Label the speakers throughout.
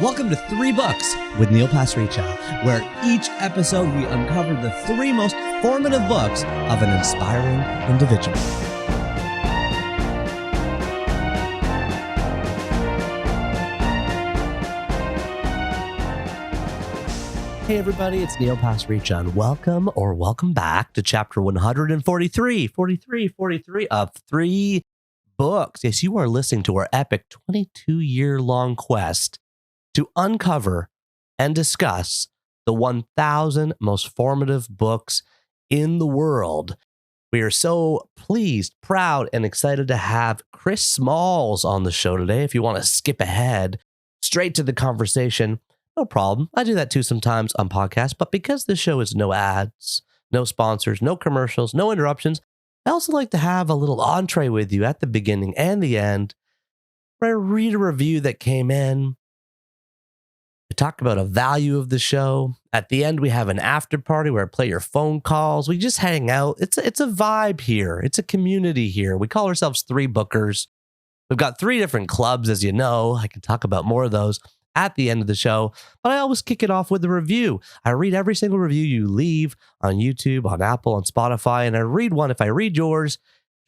Speaker 1: Welcome to 3 Books with Neil Pasricha, where each episode we uncover the 3 most formative books of an inspiring individual. Hey everybody, it's Neil Pasricha, and welcome back to chapter 143 of 3 Books. Yes, you are listening to our epic 22-year-long quest to uncover and discuss the 1,000 most formative books in the world. We are so pleased, proud, and excited to have Chris Smalls on the show today. If you want to skip ahead straight to the conversation, no problem. I do that too sometimes on podcasts, but because this show is no ads, no sponsors, no commercials, no interruptions, I also like to have a little entree with you at the beginning and the end, where I read a review that came in. We talk about a value of the show. At the end, we have an after party where I play your phone calls. We just hang out. It's a vibe here. It's a community here. We call ourselves 3 Bookers. We've got 3 different clubs, as you know. I can talk about more of those at the end of the show, but I always kick it off with a review. I read every single review you leave on YouTube, on Apple, on Spotify, and I read one. If I read yours,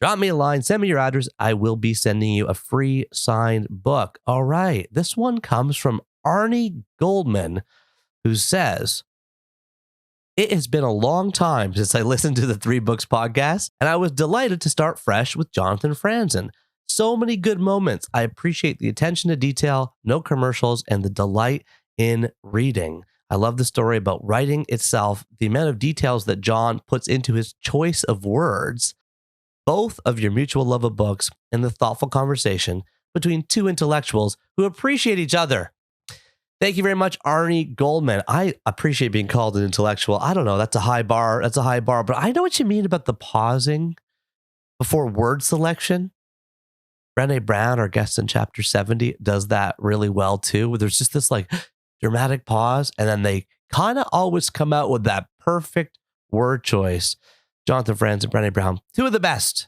Speaker 1: drop me a line, send me your address. I will be sending you a free signed book. All right. This one comes from Arnie Goldman, who says, "It has been a long time since I listened to the 3 Books podcast, and I was delighted to start fresh with Jonathan Franzen. So many good moments. I appreciate the attention to detail, no commercials, and the delight in reading. I love the story about writing itself, the amount of details that John puts into his choice of words, both of your mutual love of books, and the thoughtful conversation between 2 intellectuals who appreciate each other." Thank you very much, Arnie Goldman. I appreciate being called an intellectual. I don't know. That's a high bar. But I know what you mean about the pausing before word selection. Brené Brown, our guest in chapter 70, does that really well too. Where there's just this like dramatic pause, and then they kind of always come out with that perfect word choice. Jonathan Franzen and Brené Brown, two of the best.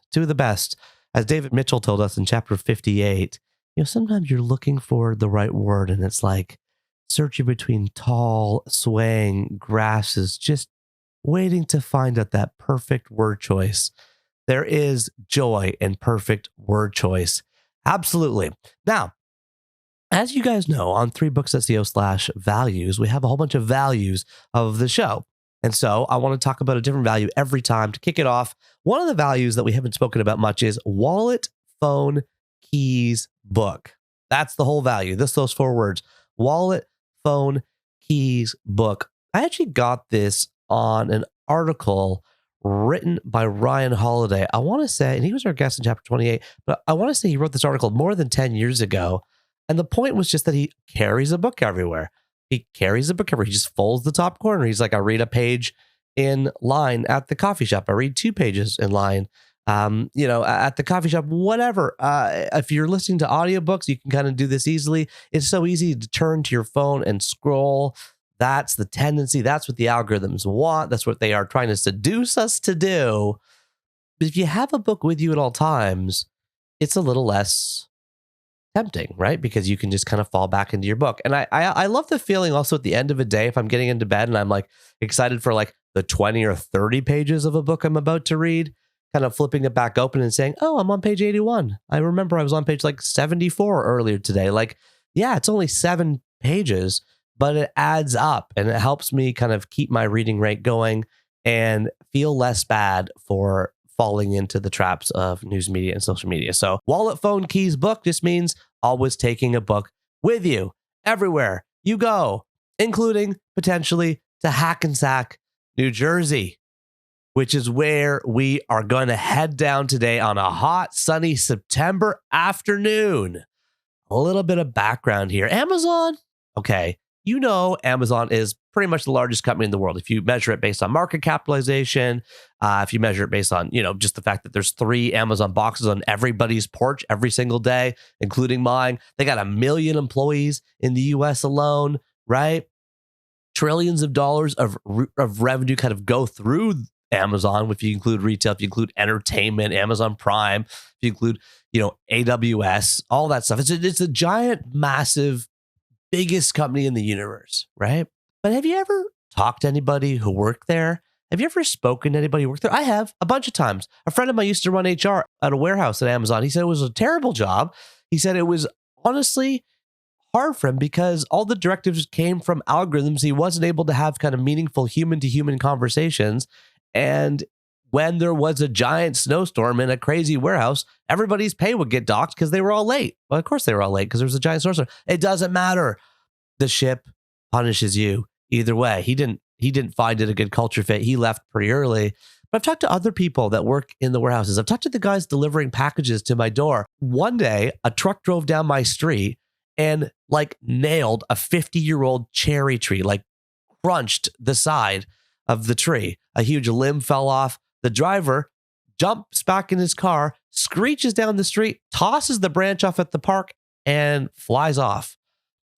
Speaker 1: As David Mitchell told us in chapter 58, sometimes you're looking for the right word, and it's like searching between tall, swaying grasses, just waiting to find out that perfect word choice. There is joy in perfect word choice. Absolutely. Now, as you guys know, on 3books.co/values, we have a whole bunch of values of the show. And so I want to talk about a different value every time to kick it off. One of the values that we haven't spoken about much is wallet, phone, keys, book. That's the whole value. Those 4 words: wallet, phone, keys, book. I actually got this on an article written by Ryan Holiday. I want to say, and he was our guest in chapter 28, but I want to say he wrote this article more than 10 years ago. And the point was just that he carries a book everywhere. He just folds the top corner. He's like, I read a page in line at the coffee shop. I read 2 pages in line. At the coffee shop, whatever. If you're listening to audiobooks, you can kind of do this easily. It's so easy to turn to your phone and scroll. That's the tendency. That's what the algorithms want. That's what they are trying to seduce us to do. But if you have a book with you at all times, it's a little less tempting, right? Because you can just kind of fall back into your book. And I love the feeling also at the end of a day, if I'm getting into bed and I'm like excited for like the 20 or 30 pages of a book I'm about to read, kind of flipping it back open and saying, oh, I'm on page 81. I remember I was on page like 74 earlier today. Like, yeah, it's only 7 pages, but it adds up and it helps me kind of keep my reading rate going and feel less bad for falling into the traps of news media and social media. So wallet, phone, keys, book just means always taking a book with you everywhere you go, including potentially to Hackensack, New Jersey, which is where we are going to head down today on a hot, sunny September afternoon. A little bit of background here. Amazon. Okay. Amazon is pretty much the largest company in the world. If you measure it based on market capitalization, if you measure it based on, just the fact that there's 3 Amazon boxes on everybody's porch every single day, including mine. They got 1 million employees in the US alone, right? Trillions of dollars of revenue kind of go through Amazon, if you include retail, if you include entertainment, Amazon Prime, if you include, AWS, all that stuff. It's a giant, massive biggest company in the universe, right? But have you ever talked to anybody who worked there? Have you ever spoken to anybody who worked there? I have a bunch of times. A friend of mine used to run HR at a warehouse at Amazon. He said it was a terrible job. He said it was honestly hard for him because all the directives came from algorithms. He wasn't able to have kind of meaningful human to human conversations. And when there was a giant snowstorm in a crazy warehouse, everybody's pay would get docked because they were all late. Well, of course they were all late because there was a giant snowstorm. It doesn't matter. The ship punishes you either way. He didn't find it a good culture fit. He left pretty early. But I've talked to other people that work in the warehouses. I've talked to the guys delivering packages to my door. One day, a truck drove down my street and like nailed a 50-year-old cherry tree, like crunched the side of the tree. A huge limb fell off. The driver jumps back in his car, screeches down the street, tosses the branch off at the park, and flies off.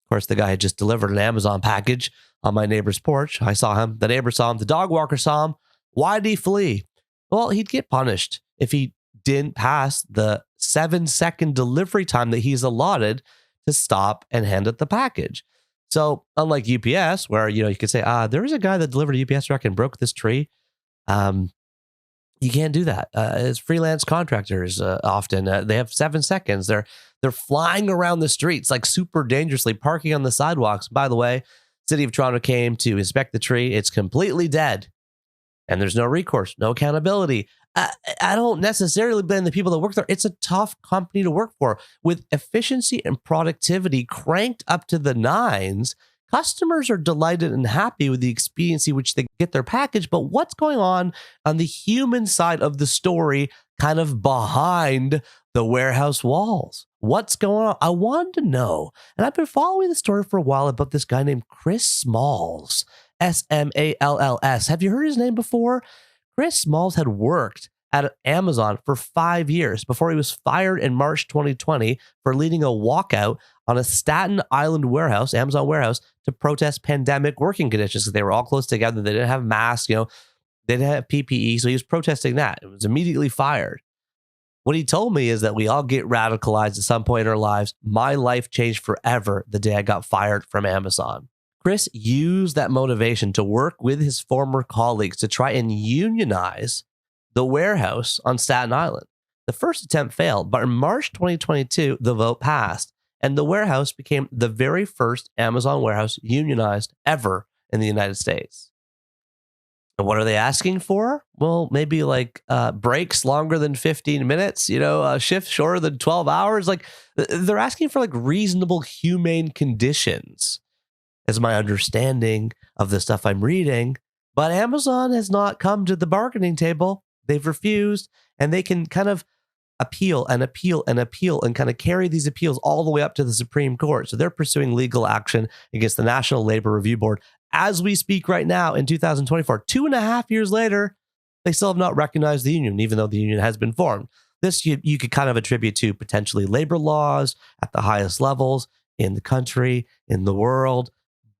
Speaker 1: Of course, the guy had just delivered an Amazon package on my neighbor's porch. I saw him. The neighbor saw him. The dog walker saw him. Why did he flee? Well, he'd get punished if he didn't pass the 7-second delivery time that he's allotted to stop and hand it the package. So unlike UPS, where you could say, there was a guy that delivered a UPS truck and broke this tree. You can't do that. As freelance contractors, often they have 7 seconds. They're flying around the streets like super dangerously, parking on the sidewalks. By the way, City of Toronto came to inspect the tree. It's completely dead. And there's no recourse, no accountability. I don't necessarily blame the people that work there. It's a tough company to work for. With efficiency and productivity cranked up to the nines, customers are delighted and happy with the expediency which they get their package. But what's going on the human side of the story, kind of behind the warehouse walls? What's going on? I wanted to know. And I've been following the story for a while about this guy named Chris Smalls. Smalls. Have you heard his name before? Chris Smalls had worked at Amazon for 5 years before he was fired in March 2020 for leading a walkout on a Staten Island warehouse, Amazon warehouse, to protest pandemic working conditions because they were all close together. They didn't have masks, they didn't have PPE. So he was protesting that. It was immediately fired. What he told me is that we all get radicalized at some point in our lives. My life changed forever the day I got fired from Amazon. Chris used that motivation to work with his former colleagues to try and unionize the warehouse on Staten Island. The first attempt failed, but in March 2022, the vote passed, and the warehouse became the very first Amazon warehouse unionized ever in the United States. And what are they asking for? Well, maybe like breaks longer than 15 minutes, shifts shorter than 12 hours. Like they're asking for like reasonable, humane conditions, is my understanding of the stuff I'm reading. But Amazon has not come to the bargaining table. They've refused, and they can kind of appeal and appeal and appeal and kind of carry these appeals all the way up to the Supreme Court. So they're pursuing legal action against the National Labor Review Board as we speak right now in 2024. 2.5 years later, they still have not recognized the union, even though the union has been formed. This you could kind of attribute to potentially labor laws at the highest levels in the country, in the world.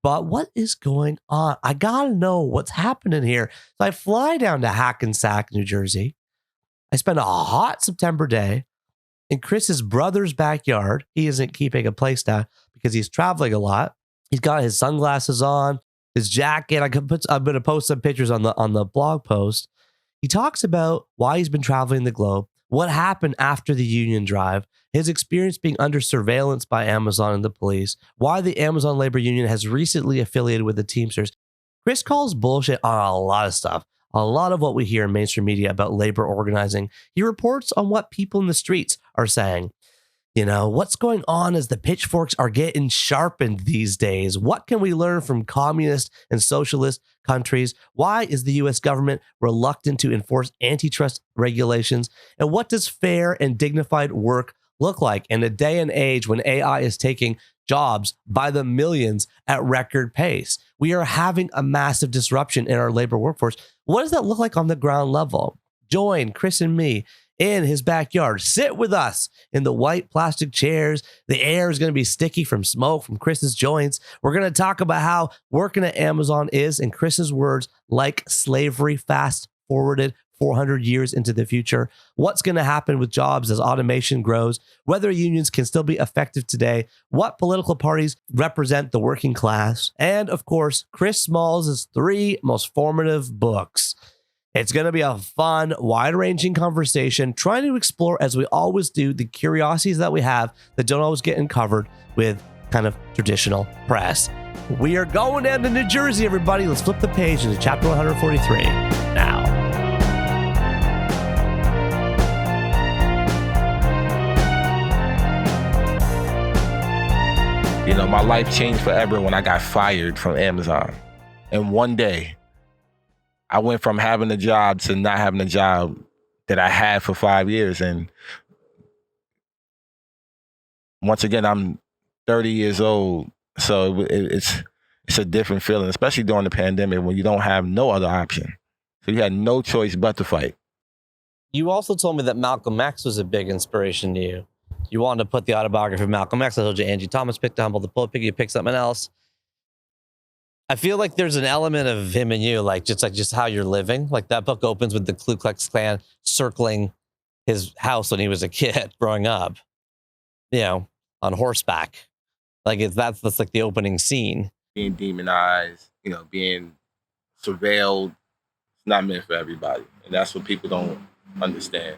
Speaker 1: But what is going on? I got to know what's happening here. So I fly down to Hackensack, New Jersey. I spend a hot September day in Chris's brother's backyard. He isn't keeping a place down because he's traveling a lot. He's got his sunglasses on, his jacket. I'm going to post some pictures on the blog post. He talks about why he's been traveling the globe, what happened after the union drive, his experience being under surveillance by Amazon and the police, why the Amazon Labor Union has recently affiliated with the Teamsters. Chris calls bullshit on a lot of stuff, a lot of what we hear in mainstream media about labor organizing. He reports on what people in the streets are saying. What's going on as the pitchforks are getting sharpened these days? What can we learn from communist and socialist countries? Why is the US government reluctant to enforce antitrust regulations? And what does fair and dignified work look like in a day and age when AI is taking jobs by the millions at record pace? We are having a massive disruption in our labor workforce. What does that look like on the ground level? Join Chris and me in his backyard. Sit with us in the white plastic chairs. The air is going to be sticky from smoke from Chris's joints. We're going to talk about how working at Amazon is, in Chris's words, like slavery fast forwarded 400 years into the future, what's going to happen with jobs as automation grows, whether unions can still be effective today, what political parties represent the working class, and of course, Chris Smalls' 3 most formative books. It's going to be a fun, wide-ranging conversation, trying to explore, as we always do, the curiosities that we have that don't always get uncovered with kind of traditional press. We are going down to New Jersey, everybody. Let's flip the page into chapter 143 now.
Speaker 2: You know, my life changed forever when I got fired from Amazon. And one day, I went from having a job to not having a job that I had for 5 years. And once again, I'm 30 years old. So it's a different feeling, especially during the pandemic when you don't have no other option. So you had no choice but to fight.
Speaker 1: You also told me that Malcolm X was a big inspiration to you. You wanted to put the autobiography of Malcolm X. I told you Angie Thomas picked a Humble the Poet Pick. You picked something else. I feel like there's an element of him and you, just how you're living. Like that book opens with the Ku Klux Klan circling his house when he was a kid growing up, on horseback. That's like the opening scene.
Speaker 2: Being demonized, being surveilled, it's not meant for everybody. And that's what people don't understand.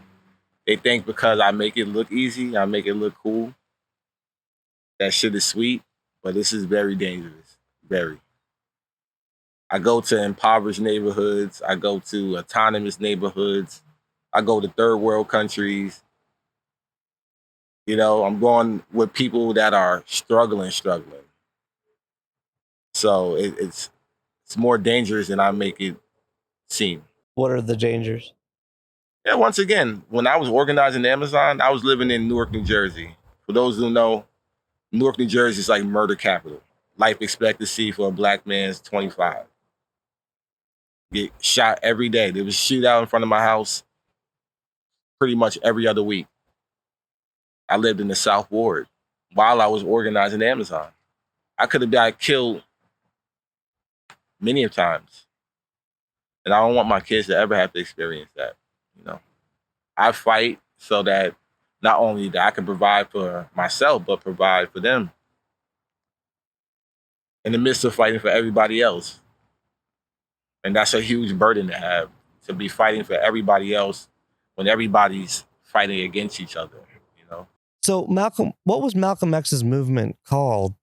Speaker 2: They think because I make it look easy, I make it look cool, that shit is sweet, but this is very dangerous. Very. I go to impoverished neighborhoods. I go to autonomous neighborhoods. I go to third world countries. I'm going with people that are struggling. So it's more dangerous than I make it seem.
Speaker 1: What are the dangers?
Speaker 2: Yeah, once again, when I was organizing Amazon, I was living in Newark, New Jersey. For those who know, Newark, New Jersey is like murder capital. Life expectancy for a black man is 25. Get shot every day. There was a shootout in front of my house pretty much every other week. I lived in the South Ward while I was organizing Amazon. I could have got killed many times. And I don't want my kids to ever have to experience that. I fight so that not only that I can provide for myself, but provide for them in the midst of fighting for everybody else. And that's a huge burden to have, to be fighting for everybody else when everybody's fighting against each other,
Speaker 1: So what was Malcolm X's movement called?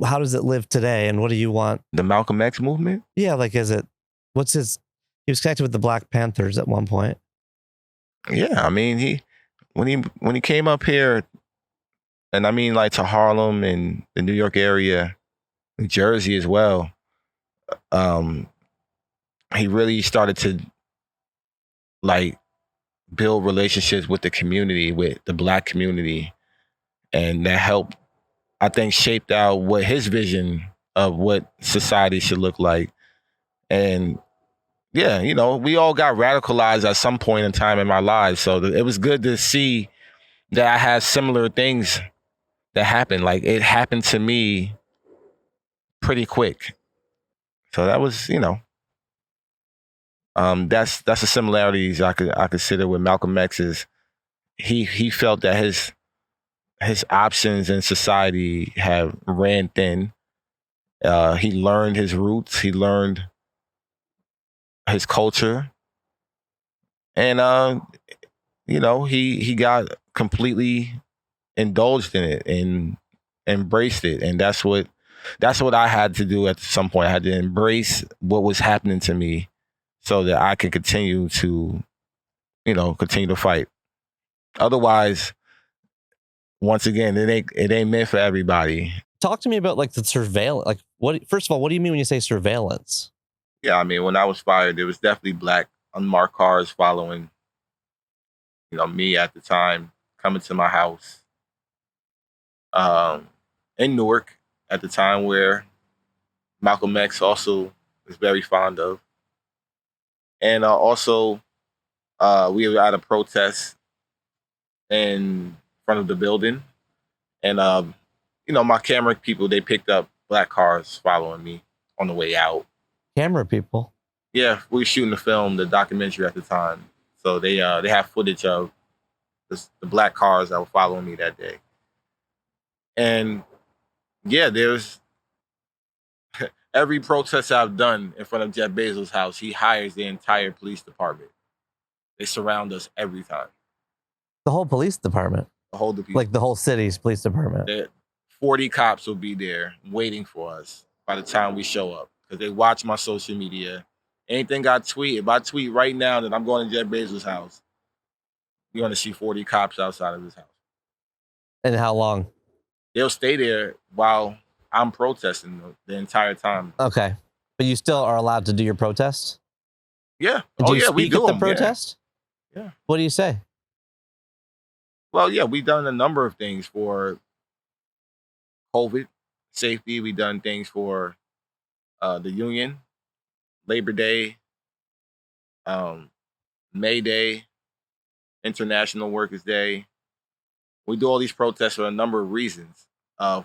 Speaker 1: How does it live today? And what do you want?
Speaker 2: The Malcolm X movement?
Speaker 1: Yeah, he was connected with the Black Panthers at one point.
Speaker 2: Yeah, I mean, when he came up here, and I mean like to Harlem and the New York area, New Jersey as well, he really started to build relationships with the community, with the Black community. And that helped, I think, shaped out what his vision of what society should look like. And yeah, we all got radicalized at some point in time in my lives. So it was good to see that I had similar things that happened. Like it happened to me pretty quick. So that was, that's the similarities I consider with Malcolm X's. He felt that his options in society have ran thin. He learned his roots. He learned his culture. And, he got completely indulged in it and embraced it. And that's what I had to do at some point. I had to embrace what was happening to me so that I could continue to fight. Otherwise, once again, it ain't meant for everybody.
Speaker 1: Talk to me about the surveillance. First of all, what do you mean when you say surveillance?
Speaker 2: Yeah, I mean, when I was fired, there was definitely Black unmarked cars following, me at the time, coming to my house. In Newark at the time, where Malcolm X also was very fond of. And also, we were at a protest in front of the building. And, my camera people, they picked up Black cars following me on the way out.
Speaker 1: Camera people?
Speaker 2: Yeah, we were shooting the film, the documentary at the time. So they have footage of the black cars that were following me that day. And yeah, there's every protest I've done in front of Jeff Bezos' house, he hires the entire police department. They surround us every time.
Speaker 1: The whole police department?
Speaker 2: The whole
Speaker 1: like the whole city's police department?
Speaker 2: 40 cops will be there waiting for us by the time we show up because they watch my social media. Anything I tweet, if I tweet right now that I'm going to Jeff Bezos' house, you're going to see 40 cops outside of his house.
Speaker 1: And how long?
Speaker 2: They'll stay there while I'm protesting the entire time.
Speaker 1: Okay. But you still are allowed to do your protest?
Speaker 2: Yeah.
Speaker 1: Do you
Speaker 2: we
Speaker 1: speak
Speaker 2: do
Speaker 1: at the
Speaker 2: them,
Speaker 1: protest?
Speaker 2: Yeah.
Speaker 1: What do you say?
Speaker 2: Well, yeah, we've done a number of things for COVID safety. We've done things for the union, Labor Day, May Day, International Workers' Day. We do all these protests for a number of reasons.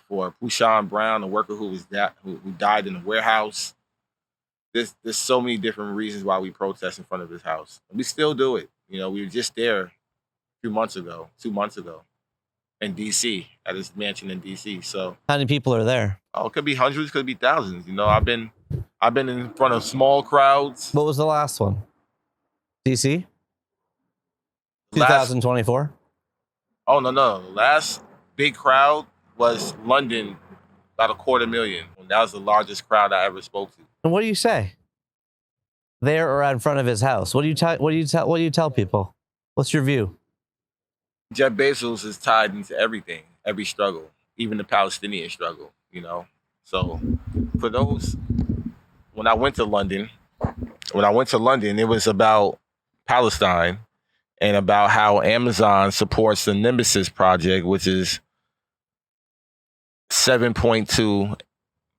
Speaker 2: For Pushan Brown, a worker who died in a warehouse. There's so many different reasons why we protest in front of his house. And we still do it. You know, we were just there 2 months ago, in DC, at his mansion in DC. So
Speaker 1: how many people are there?
Speaker 2: Oh, it could be hundreds, could be thousands. You know, I've been in front of small crowds.
Speaker 1: What was the last one? DC? 2024?
Speaker 2: Oh, no. Last big crowd was London, about 250,000. That was the largest crowd I ever spoke to.
Speaker 1: And what do you say? There or in front of his house? What do you tell people? What's your view?
Speaker 2: Jeff Bezos is tied into everything, every struggle, even the Palestinian struggle, you know? So for those, when I went to London, it was about Palestine and about how Amazon supports the Nemesis project, which is $7.2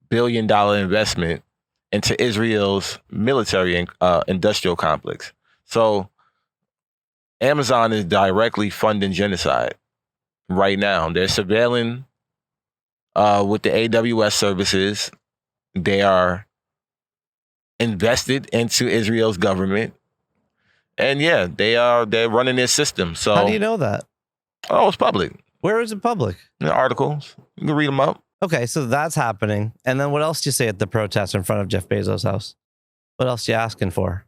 Speaker 2: billion investment into Israel's military industrial complex. So Amazon is directly funding genocide right now. They're surveilling with the AWS services. They are invested into Israel's government. And yeah, they're running their system. So
Speaker 1: how do you know that?
Speaker 2: Oh, it's public.
Speaker 1: Where is it public?
Speaker 2: In the articles. You can read them up.
Speaker 1: Okay, so that's happening. And then what else do you say at the protest in front of Jeff Bezos' house? What else are you asking for?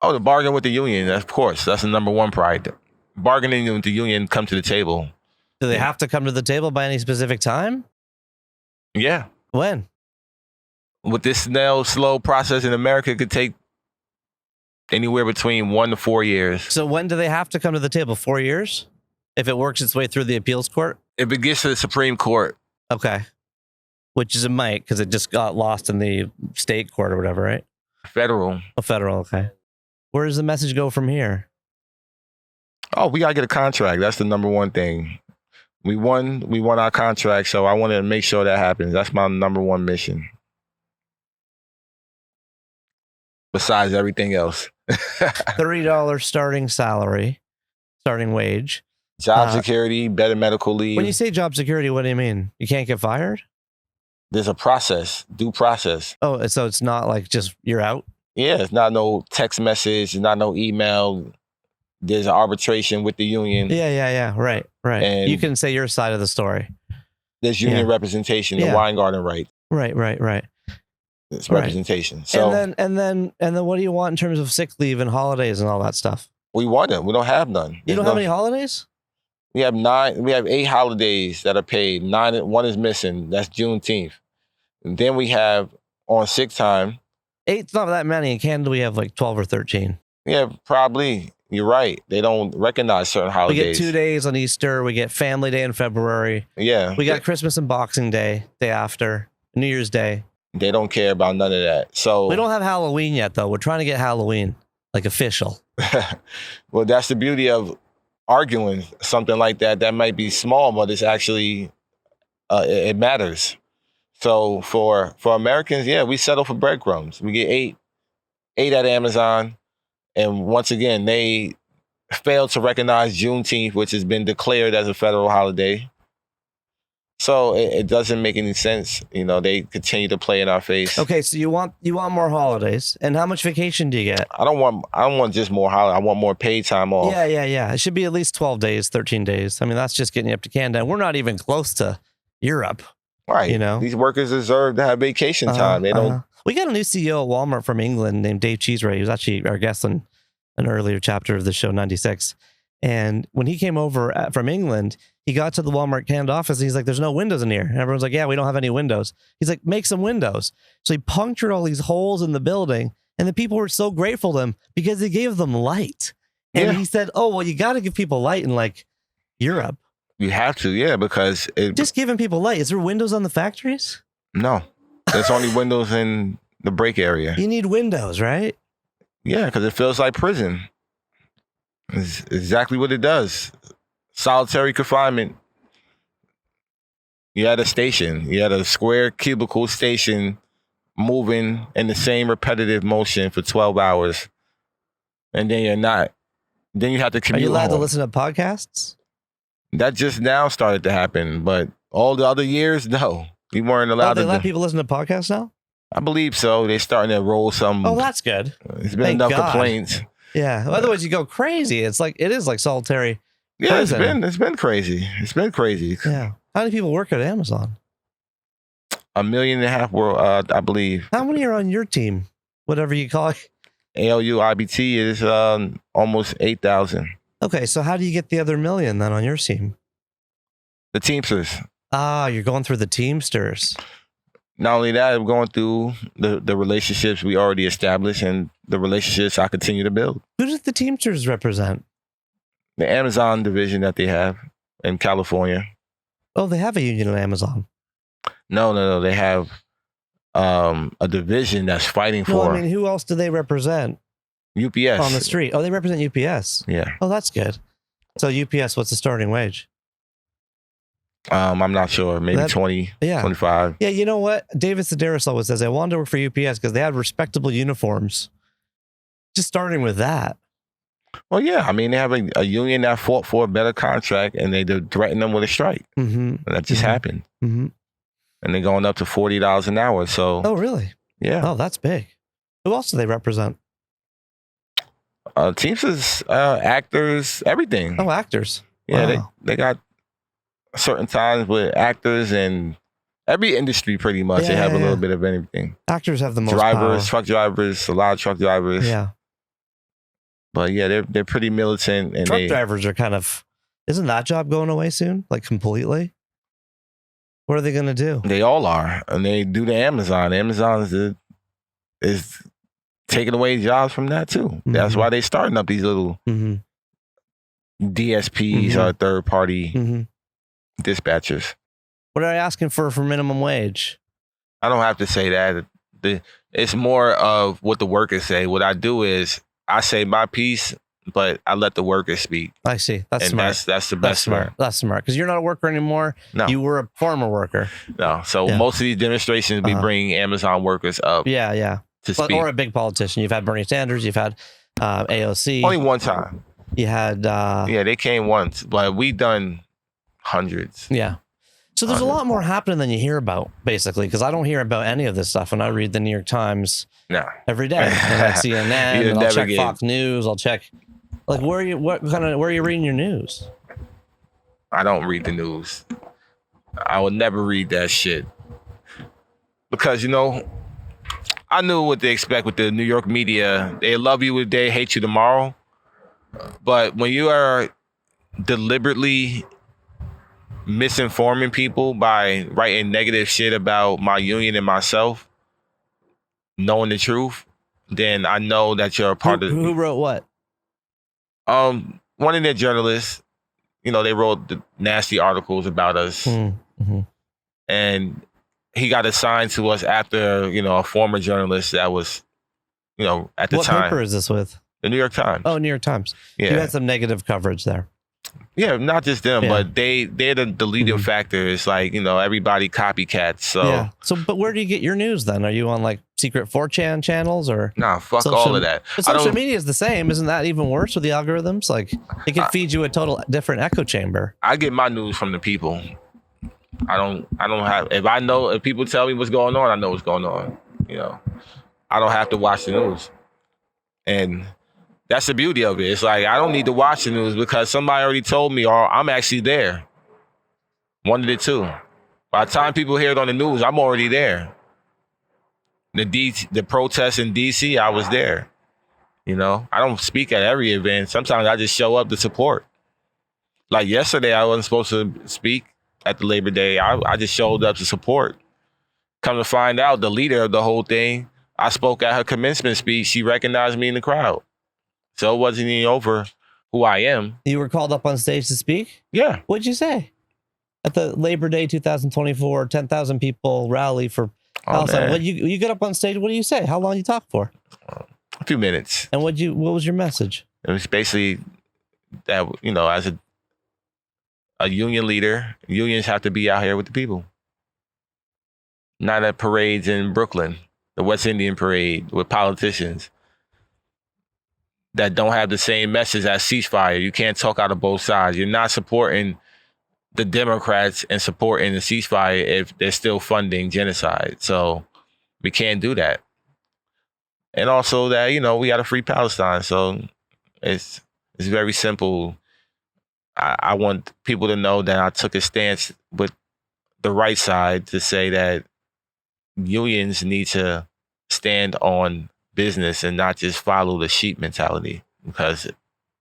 Speaker 2: Oh, the bargain with the union, of course. That's the number one pride. Bargaining with the union, come to the table.
Speaker 1: Do they have to come to the table by any specific time?
Speaker 2: Yeah.
Speaker 1: When?
Speaker 2: With this slow process in America, it could take anywhere between 1 to 4 years.
Speaker 1: So when do they have to come to the table? 4 years? If it works its way through the appeals court?
Speaker 2: If it gets to the Supreme Court.
Speaker 1: Okay. Which is it might, because it just got lost in the state court or whatever, right?
Speaker 2: Federal.
Speaker 1: Oh, federal, okay. Where does the message go from here?
Speaker 2: Oh, we got to get a contract. That's the number one thing. We won our contract, so I want to make sure that happens. That's my number one mission. Besides everything else.
Speaker 1: $30 starting wage.
Speaker 2: Job security, better medical leave.
Speaker 1: When you say job security, what do you mean? You can't get fired?
Speaker 2: There's a process, due process.
Speaker 1: Oh, so it's not like just you're out?
Speaker 2: Yeah, it's not no text message, it's not no email. There's an arbitration with the union.
Speaker 1: Yeah. Right.
Speaker 2: And
Speaker 1: you can say your side of the story.
Speaker 2: There's union representation, the Weingarten right.
Speaker 1: Right.
Speaker 2: It's representation. So
Speaker 1: and then what do you want in terms of sick leave and holidays and all that stuff?
Speaker 2: We want them. We don't have none.
Speaker 1: You don't have any holidays?
Speaker 2: We have 8 holidays that are paid. 1 is missing. That's Juneteenth. And then we have on sick time.
Speaker 1: 8's not that many. In Canada, we have like 12 or 13.
Speaker 2: Yeah, probably. You're right. They don't recognize certain holidays.
Speaker 1: We get 2 days on Easter. We get Family Day in February.
Speaker 2: Yeah.
Speaker 1: We got Christmas and Boxing Day after, New Year's Day.
Speaker 2: They don't care about none of that. So
Speaker 1: we don't have Halloween yet, though. We're trying to get Halloween, like official.
Speaker 2: Well, that's the beauty of arguing something like that. That might be small, but it's actually, it matters. So for Americans, we settle for breadcrumbs. We get 8 at Amazon. And once again, they failed to recognize Juneteenth, which has been declared as a federal holiday. So it doesn't make any sense. You know, they continue to play in our face.
Speaker 1: Okay, so you want more holidays, and how much vacation do you get?
Speaker 2: I don't want just more holiday. I want more paid time off.
Speaker 1: Yeah. It should be at least 12 days, 13 days. I mean, that's just getting you up to Canada. And we're not even close to Europe.
Speaker 2: Right.
Speaker 1: You know,
Speaker 2: these workers deserve to have vacation time. They don't.
Speaker 1: We got a new CEO at Walmart from England named Dave Cheesewright. He was actually our guest on an earlier chapter of the show, 96. And when he came over from England, he got to the Walmart Canada office and he's like, there's no windows in here. And everyone's like, yeah, we don't have any windows. He's like, make some windows. So he punctured all these holes in the building. And the people were so grateful to him because he gave them light. And he said, oh, well, you got to give people light in like Europe.
Speaker 2: You have to, yeah, because
Speaker 1: just giving people light. Is there windows on the factories?
Speaker 2: No, there's only windows in the break area.
Speaker 1: You need windows, right?
Speaker 2: Yeah, because it feels like prison. It's exactly what it does. Solitary confinement. You had a station. You had a square cubicle station moving in the same repetitive motion for 12 hours. And then you're not. Then you have to commute.
Speaker 1: Are you allowed
Speaker 2: home.
Speaker 1: to listen to podcasts?
Speaker 2: That just now started to happen. But all the other years, no. We weren't allowed
Speaker 1: They
Speaker 2: to.
Speaker 1: let people listen to podcasts now?
Speaker 2: I believe so. They're starting to roll some.
Speaker 1: Oh, that's good.
Speaker 2: It's been enough complaints.
Speaker 1: Yeah. Otherwise, you go crazy. It is like solitary.
Speaker 2: Yeah,
Speaker 1: prison.
Speaker 2: it's been crazy. It's been crazy.
Speaker 1: Yeah. How many people work at Amazon?
Speaker 2: 1.5 million I believe.
Speaker 1: How many are on your team? Whatever you call it.
Speaker 2: ALU IBT is almost 8,000.
Speaker 1: Okay, so how do you get the other million then on your team?
Speaker 2: The Teamsters.
Speaker 1: Ah, you're going through the Teamsters.
Speaker 2: Not only that, I'm going through the relationships we already established and the relationships I continue to build.
Speaker 1: Who does the Teamsters represent?
Speaker 2: The Amazon division that they have in California.
Speaker 1: Oh, they have a union at Amazon.
Speaker 2: No. They have a division that's fighting for.
Speaker 1: I mean, who else do they represent?
Speaker 2: UPS.
Speaker 1: On the street. Oh, they represent UPS.
Speaker 2: Yeah.
Speaker 1: Oh, that's good. So UPS, what's the starting wage?
Speaker 2: I'm not sure. Maybe 20, 25.
Speaker 1: Yeah, you know what? David Sedaris always says, I wanted to work for UPS because they had respectable uniforms. Just starting with that.
Speaker 2: Well, yeah. I mean, they have a union that fought for a better contract and they threatened them with a strike.
Speaker 1: Mm-hmm.
Speaker 2: And that just happened.
Speaker 1: Mm-hmm.
Speaker 2: And they're going up to $40 an hour. So.
Speaker 1: Oh, really?
Speaker 2: Yeah.
Speaker 1: Oh, that's big. Who else do they represent?
Speaker 2: Teamsters, actors, everything.
Speaker 1: Oh, actors.
Speaker 2: Yeah,
Speaker 1: wow.
Speaker 2: they got certain times with actors and every industry pretty much. They have a little bit of anything.
Speaker 1: Actors have the most
Speaker 2: drivers,
Speaker 1: power.
Speaker 2: truck drivers, a lot of truck drivers.
Speaker 1: Yeah.
Speaker 2: But yeah, they're pretty militant. And
Speaker 1: truck drivers are kind of, isn't that job going away soon? Like completely? What are they going to do?
Speaker 2: They all are. And they do the Amazon. Amazon is taking away jobs from that too. Mm-hmm. That's why they're starting up these little DSPs or third party dispatchers.
Speaker 1: What are they asking for minimum wage?
Speaker 2: I don't have to say that. It's more of what the workers say. What I do is I say my piece, but I let the workers speak.
Speaker 1: I see. That's smart.
Speaker 2: That's the best smart.
Speaker 1: That's smart. Because you're not a worker anymore.
Speaker 2: No.
Speaker 1: You were a former worker.
Speaker 2: No. So most of these demonstrations, we bring Amazon workers up.
Speaker 1: Yeah. To speak. Or a big politician. You've had Bernie Sanders. You've had AOC.
Speaker 2: Only one time.
Speaker 1: You had...
Speaker 2: yeah, they came once, but we done hundreds.
Speaker 1: Yeah. So there's a lot more happening than you hear about, basically, because I don't hear about any of this stuff. And I read the New York Times every day. And like CNN, and I'll check Fox News. I'll check... Like, where are you reading your news?
Speaker 2: I don't read the news. I would never read that shit. Because, I knew what to expect with the New York media. They love you today, hate you tomorrow. But when you are deliberately misinforming people by writing negative shit about my union and myself, knowing the truth, then I know that you're a part of...
Speaker 1: Who wrote what?
Speaker 2: One of their journalists, they wrote the nasty articles about us.
Speaker 1: Mm-hmm.
Speaker 2: And he got assigned to us after, a former journalist that was, at the time.
Speaker 1: What paper is this with?
Speaker 2: The New York Times.
Speaker 1: Oh, New York Times. Yeah. You had some negative coverage there.
Speaker 2: Yeah, not just them, but they're the leading factor. It's like, everybody copycats. So,
Speaker 1: but where do you get your news then? Are you on like secret 4chan channels or?
Speaker 2: Nah, fuck all of that.
Speaker 1: But social media is the same. Isn't that even worse with the algorithms? Like it can feed you a total different echo chamber.
Speaker 2: I get my news from the people. I don't have, if people tell me what's going on, I know what's going on. You know, I don't have to watch the news. And that's the beauty of it. It's like, I don't need to watch the news because somebody already told me, or I'm actually there. One of the two. By the time people hear it on the news, I'm already there. The protests in DC, I was there. You know, I don't speak at every event. Sometimes I just show up to support. Like yesterday, I wasn't supposed to speak at the Labor Day. I just showed up to support. Come to find out, the leader of the whole thing, I spoke at her commencement speech. She recognized me in the crowd. So it wasn't even over who I am.
Speaker 1: You were called up on stage to speak?
Speaker 2: Yeah.
Speaker 1: What'd you say? At the Labor Day 2024, 10,000 people rally for Palestine. What you get up on stage, what do you say? How long you talk for?
Speaker 2: A few minutes.
Speaker 1: And what was your message?
Speaker 2: It was basically that, you know, as a union leader, unions have to be out here with the people. Not at parades in Brooklyn, the West Indian parade with politicians that don't have the same message as ceasefire. You can't talk out of both sides. You're not supporting the Democrats and supporting the ceasefire if they're still funding genocide. So we can't do that. And also that, you know, we got a free Palestine. So it's very simple. I want people to know that I took a stance with the right side to say that unions need to stand on business and not just follow the sheep mentality, because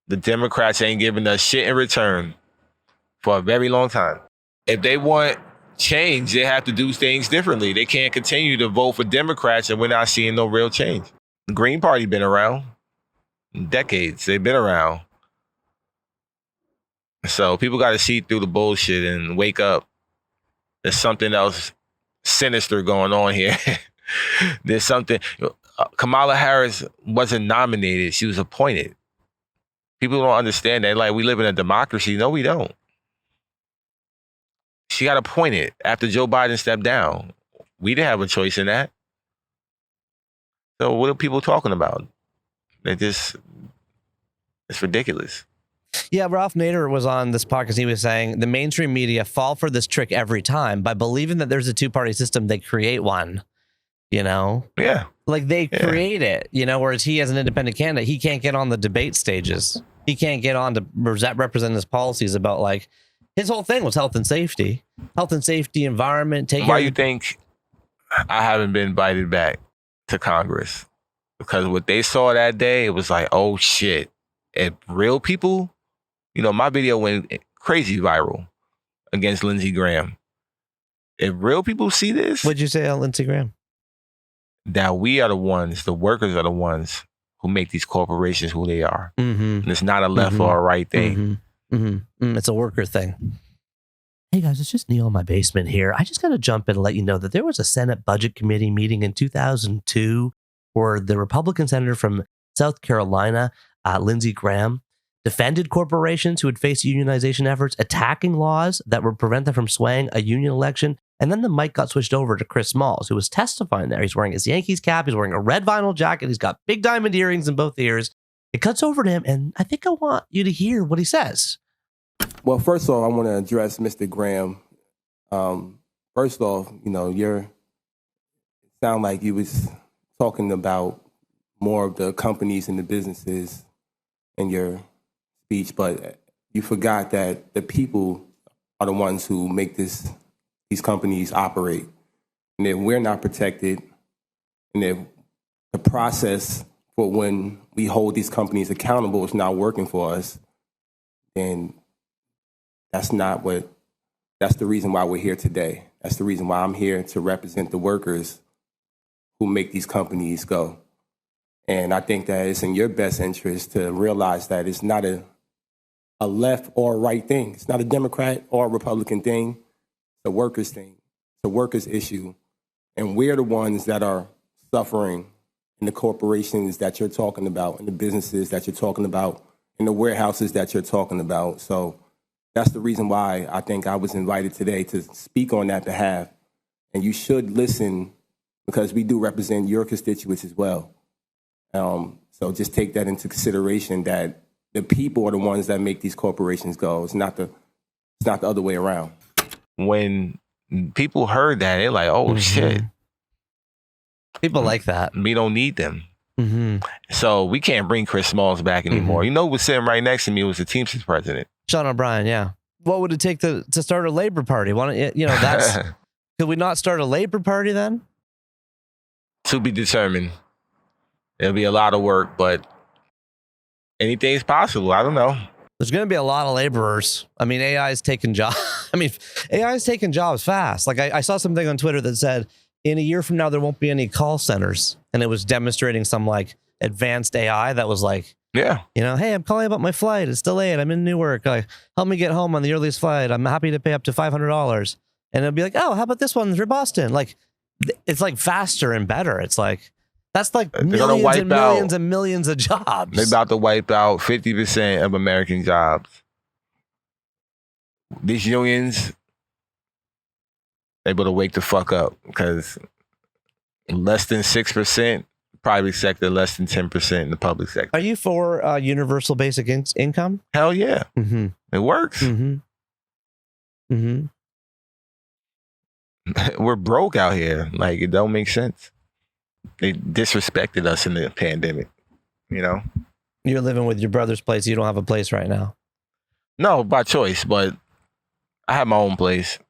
Speaker 2: the Democrats ain't giving us shit in return for a very long time. If they want change, they have to do things differently. They can't continue to vote for Democrats and we're not seeing no real change. The Green Party been around decades. They've been around. So people got to see through the bullshit and wake up. There's something else sinister going on here. There's something. Kamala Harris wasn't nominated. She was appointed. People don't understand that. Like, we live in a democracy. No, we don't. She got appointed after Joe Biden stepped down. We didn't have a choice in that. So what are people talking about? It's ridiculous.
Speaker 1: Yeah, Ralph Nader was on this podcast. He was saying the mainstream media fall for this trick every time by believing that there's a two-party system. They create one, you know?
Speaker 2: Yeah.
Speaker 1: Like they create it, you know, whereas he as an independent candidate, he can't get on the debate stages. He can't get on to represent his policies about, like, his whole thing was health and safety, environment.
Speaker 2: Why you think I haven't been invited back to Congress? Because what they saw that day, it was like, oh shit. If real people, you know, my video went crazy viral against Lindsey Graham. If real people see this,
Speaker 1: what'd you say on Lindsey Graham? That
Speaker 2: we are the ones, the workers are the ones who make these corporations who they are.
Speaker 1: Mm-hmm.
Speaker 2: And it's not a left or a right thing.
Speaker 1: Mm-hmm. Mm-hmm. It's a worker thing. Hey guys, it's just Neil in my basement here. I just got to jump in and let you know that there was a Senate Budget Committee meeting in 2002 where the Republican senator from South Carolina, Lindsey Graham, defended corporations who would face unionization efforts, attacking laws that would prevent them from swaying a union election. And then the mic got switched over to Chris Smalls, who was testifying there. He's wearing his Yankees cap. He's wearing a red vinyl jacket. He's got big diamond earrings in both ears. It cuts over to him, and I think I want you to hear what he says.
Speaker 3: Well, first off, I want to address Mr. Graham. First off, you know, it sound like you was talking about more of the companies and the businesses in your speech, but you forgot that the people are the ones who make these companies operate. And if we're not protected, and if the process for when we hold these companies accountable is not working for us, then that's the reason why we're here today. That's the reason why I'm here to represent the workers who make these companies go. And I think that it's in your best interest to realize that it's not a left or a right thing. It's not a Democrat or a Republican thing. It's a workers thing. It's a workers issue. And we're the ones that are suffering in the corporations that you're talking about, in the businesses that you're talking about, in the warehouses that you're talking about. So that's the reason why I think I was invited today to speak on that behalf. And you should listen, because we do represent your constituents as well. So just take that into consideration, that the people are the ones that make these corporations go. It's not the other way around.
Speaker 2: When people heard that. They're like, oh, shit.
Speaker 1: People like that.
Speaker 2: We don't need them.
Speaker 1: Mm-hmm.
Speaker 2: So we can't bring Chris Smalls back anymore. You know who was sitting right next to me was the Teamster president.
Speaker 1: Sean O'Brien, yeah. What would it take to start a Labor Party? That's could we not start a Labor Party then?
Speaker 2: To be determined. It'll be a lot of work, but anything's possible. I don't know.
Speaker 1: There's going to be a lot of laborers. I mean, AI is taking jobs. AI is taking jobs fast. Like I saw something on Twitter that said, in a year from now, there won't be any call centers. And it was demonstrating some like advanced AI that was like,
Speaker 2: yeah,
Speaker 1: hey, I'm calling about my flight. It's delayed. I'm in Newark. Like, help me get home on the earliest flight. I'm happy to pay up to $500. And it'll be like, oh, how about this one through Boston? Like, it's like faster and better. It's like, that's like millions and millions and millions of jobs.
Speaker 2: They're about to wipe out 50% of American jobs. These unions, they better wake the fuck up, because less than 6%, private sector, less than 10% in the public sector.
Speaker 1: Are you for universal basic income?
Speaker 2: Hell yeah.
Speaker 1: Mm-hmm.
Speaker 2: It works.
Speaker 1: Mm-hmm. Mm-hmm.
Speaker 2: We're broke out here. Like, it don't make sense. They disrespected us in the pandemic, You're
Speaker 1: living with your brother's place. You don't have a place right now.
Speaker 2: No, by choice, but I have my own place.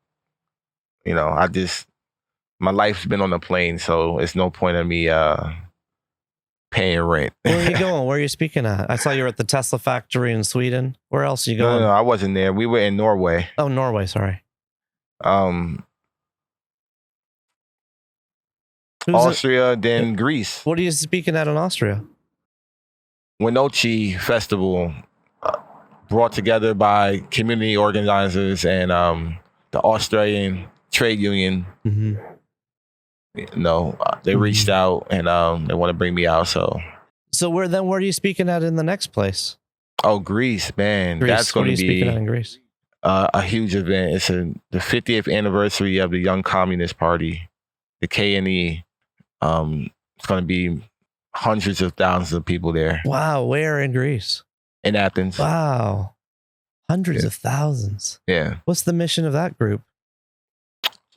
Speaker 2: My life's been on the plane, so it's no point in me paying rent.
Speaker 1: Where are you going? Where are you speaking at? I saw you were at the Tesla factory in Sweden. Where else are you going?
Speaker 2: No, I wasn't there. We were in Norway.
Speaker 1: Oh, Norway, sorry.
Speaker 2: Austria, then Greece.
Speaker 1: What are you speaking at in Austria?
Speaker 2: Winochi Festival, brought together by community organizers and the Australian trade union.
Speaker 1: Mm-hmm.
Speaker 2: They reached out and they want to bring me out. So
Speaker 1: where are you speaking at in the next place?
Speaker 2: Oh, Greece, man.
Speaker 1: Greece.
Speaker 2: That's going to be
Speaker 1: speaking at in Greece?
Speaker 2: A huge event. It's the 50th anniversary of the Young Communist Party, the KNE. It's going to be hundreds of thousands of people there.
Speaker 1: Wow. Where in Greece?
Speaker 2: In Athens.
Speaker 1: Wow. Hundreds of thousands.
Speaker 2: Yeah.
Speaker 1: What's the mission of that group?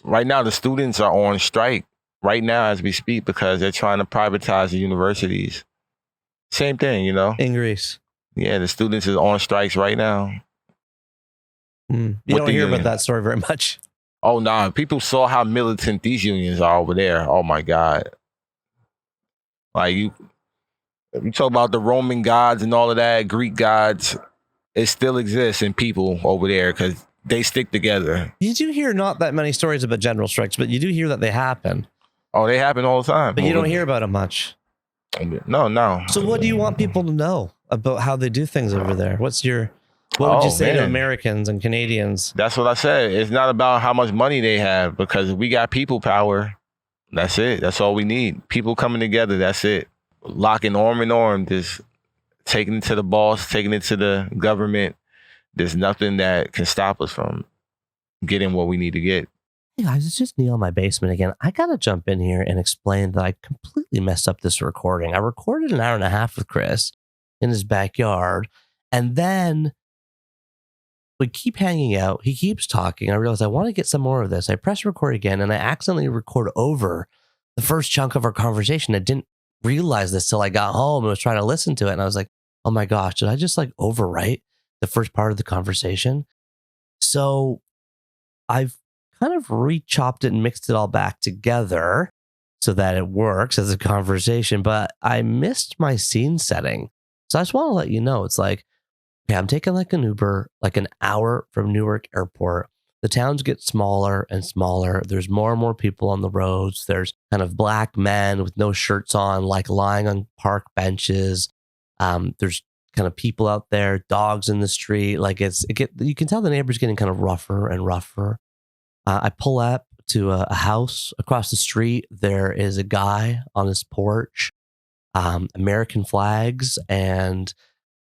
Speaker 2: Right now, the students are on strike right now as we speak because they're trying to privatize the universities. Same thing,
Speaker 1: In Greece.
Speaker 2: Yeah, the students are on strikes right now.
Speaker 1: You don't hear about that story very much.
Speaker 2: Oh, nah. People saw how militant these unions are over there. Oh, my God. Like, you talk about the Roman gods and all of that, Greek gods, it still exists in people over there because they stick together.
Speaker 1: You do hear not that many stories about general strikes, but you do hear that they happen.
Speaker 2: Oh, they happen all the time.
Speaker 1: But you don't hear about it much.
Speaker 2: No.
Speaker 1: So what do you want people to know about how they do things over there? What would you say to Americans and Canadians?
Speaker 2: That's what I said. It's not about how much money they have, because we got people power. That's it. That's all we need. People coming together. That's it. Locking arm in arm, just taking it to the boss, taking it to the government. There's nothing that can stop us from getting what we need to get.
Speaker 1: Hey guys, it's just Neil in my basement again. I got to jump in here and explain that I completely messed up this recording. I recorded an hour and a half with Chris in his backyard, and then we keep hanging out. He keeps talking. I realized I want to get some more of this. I press record again, and I accidentally record over the first chunk of our conversation. I didn't realize this till I got home and was trying to listen to it. And I was like, oh my gosh, did I just like overwrite the first part of the conversation? So I've kind of re-chopped it and mixed it all back together so that it works as a conversation, but I missed my scene setting. So I just want to let you know, it's like, okay, I'm taking like an Uber, like an hour from Newark Airport. The towns get smaller and smaller. There's more and more people on the roads. There's kind of black men with no shirts on, like lying on park benches. There's kind of people out there, dogs in the street. Like you can tell the neighbor's getting kind of rougher and rougher. I pull up to a house across the street. There is a guy on his porch, American flags, and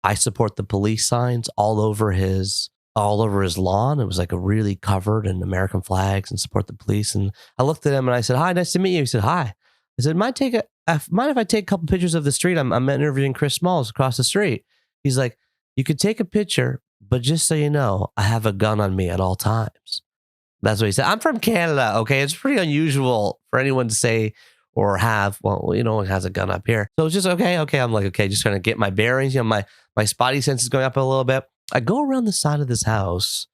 Speaker 1: I support the police signs all over his lawn. It was like a really covered in American flags and support the police. And I looked at him and I said, "Hi, nice to meet you." He said, "Hi." I said, mind if I take a couple pictures of the street? I'm interviewing Chris Smalls across the street. He's like, "You could take a picture, but just so you know, I have a gun on me at all times." That's what he said. I'm from Canada. Okay. It's pretty unusual for anyone to say or have, well, has a gun up here. So it's just, okay. I'm like, okay, just trying to get my bearings. My spidey sense is going up a little bit. I go around the side of this house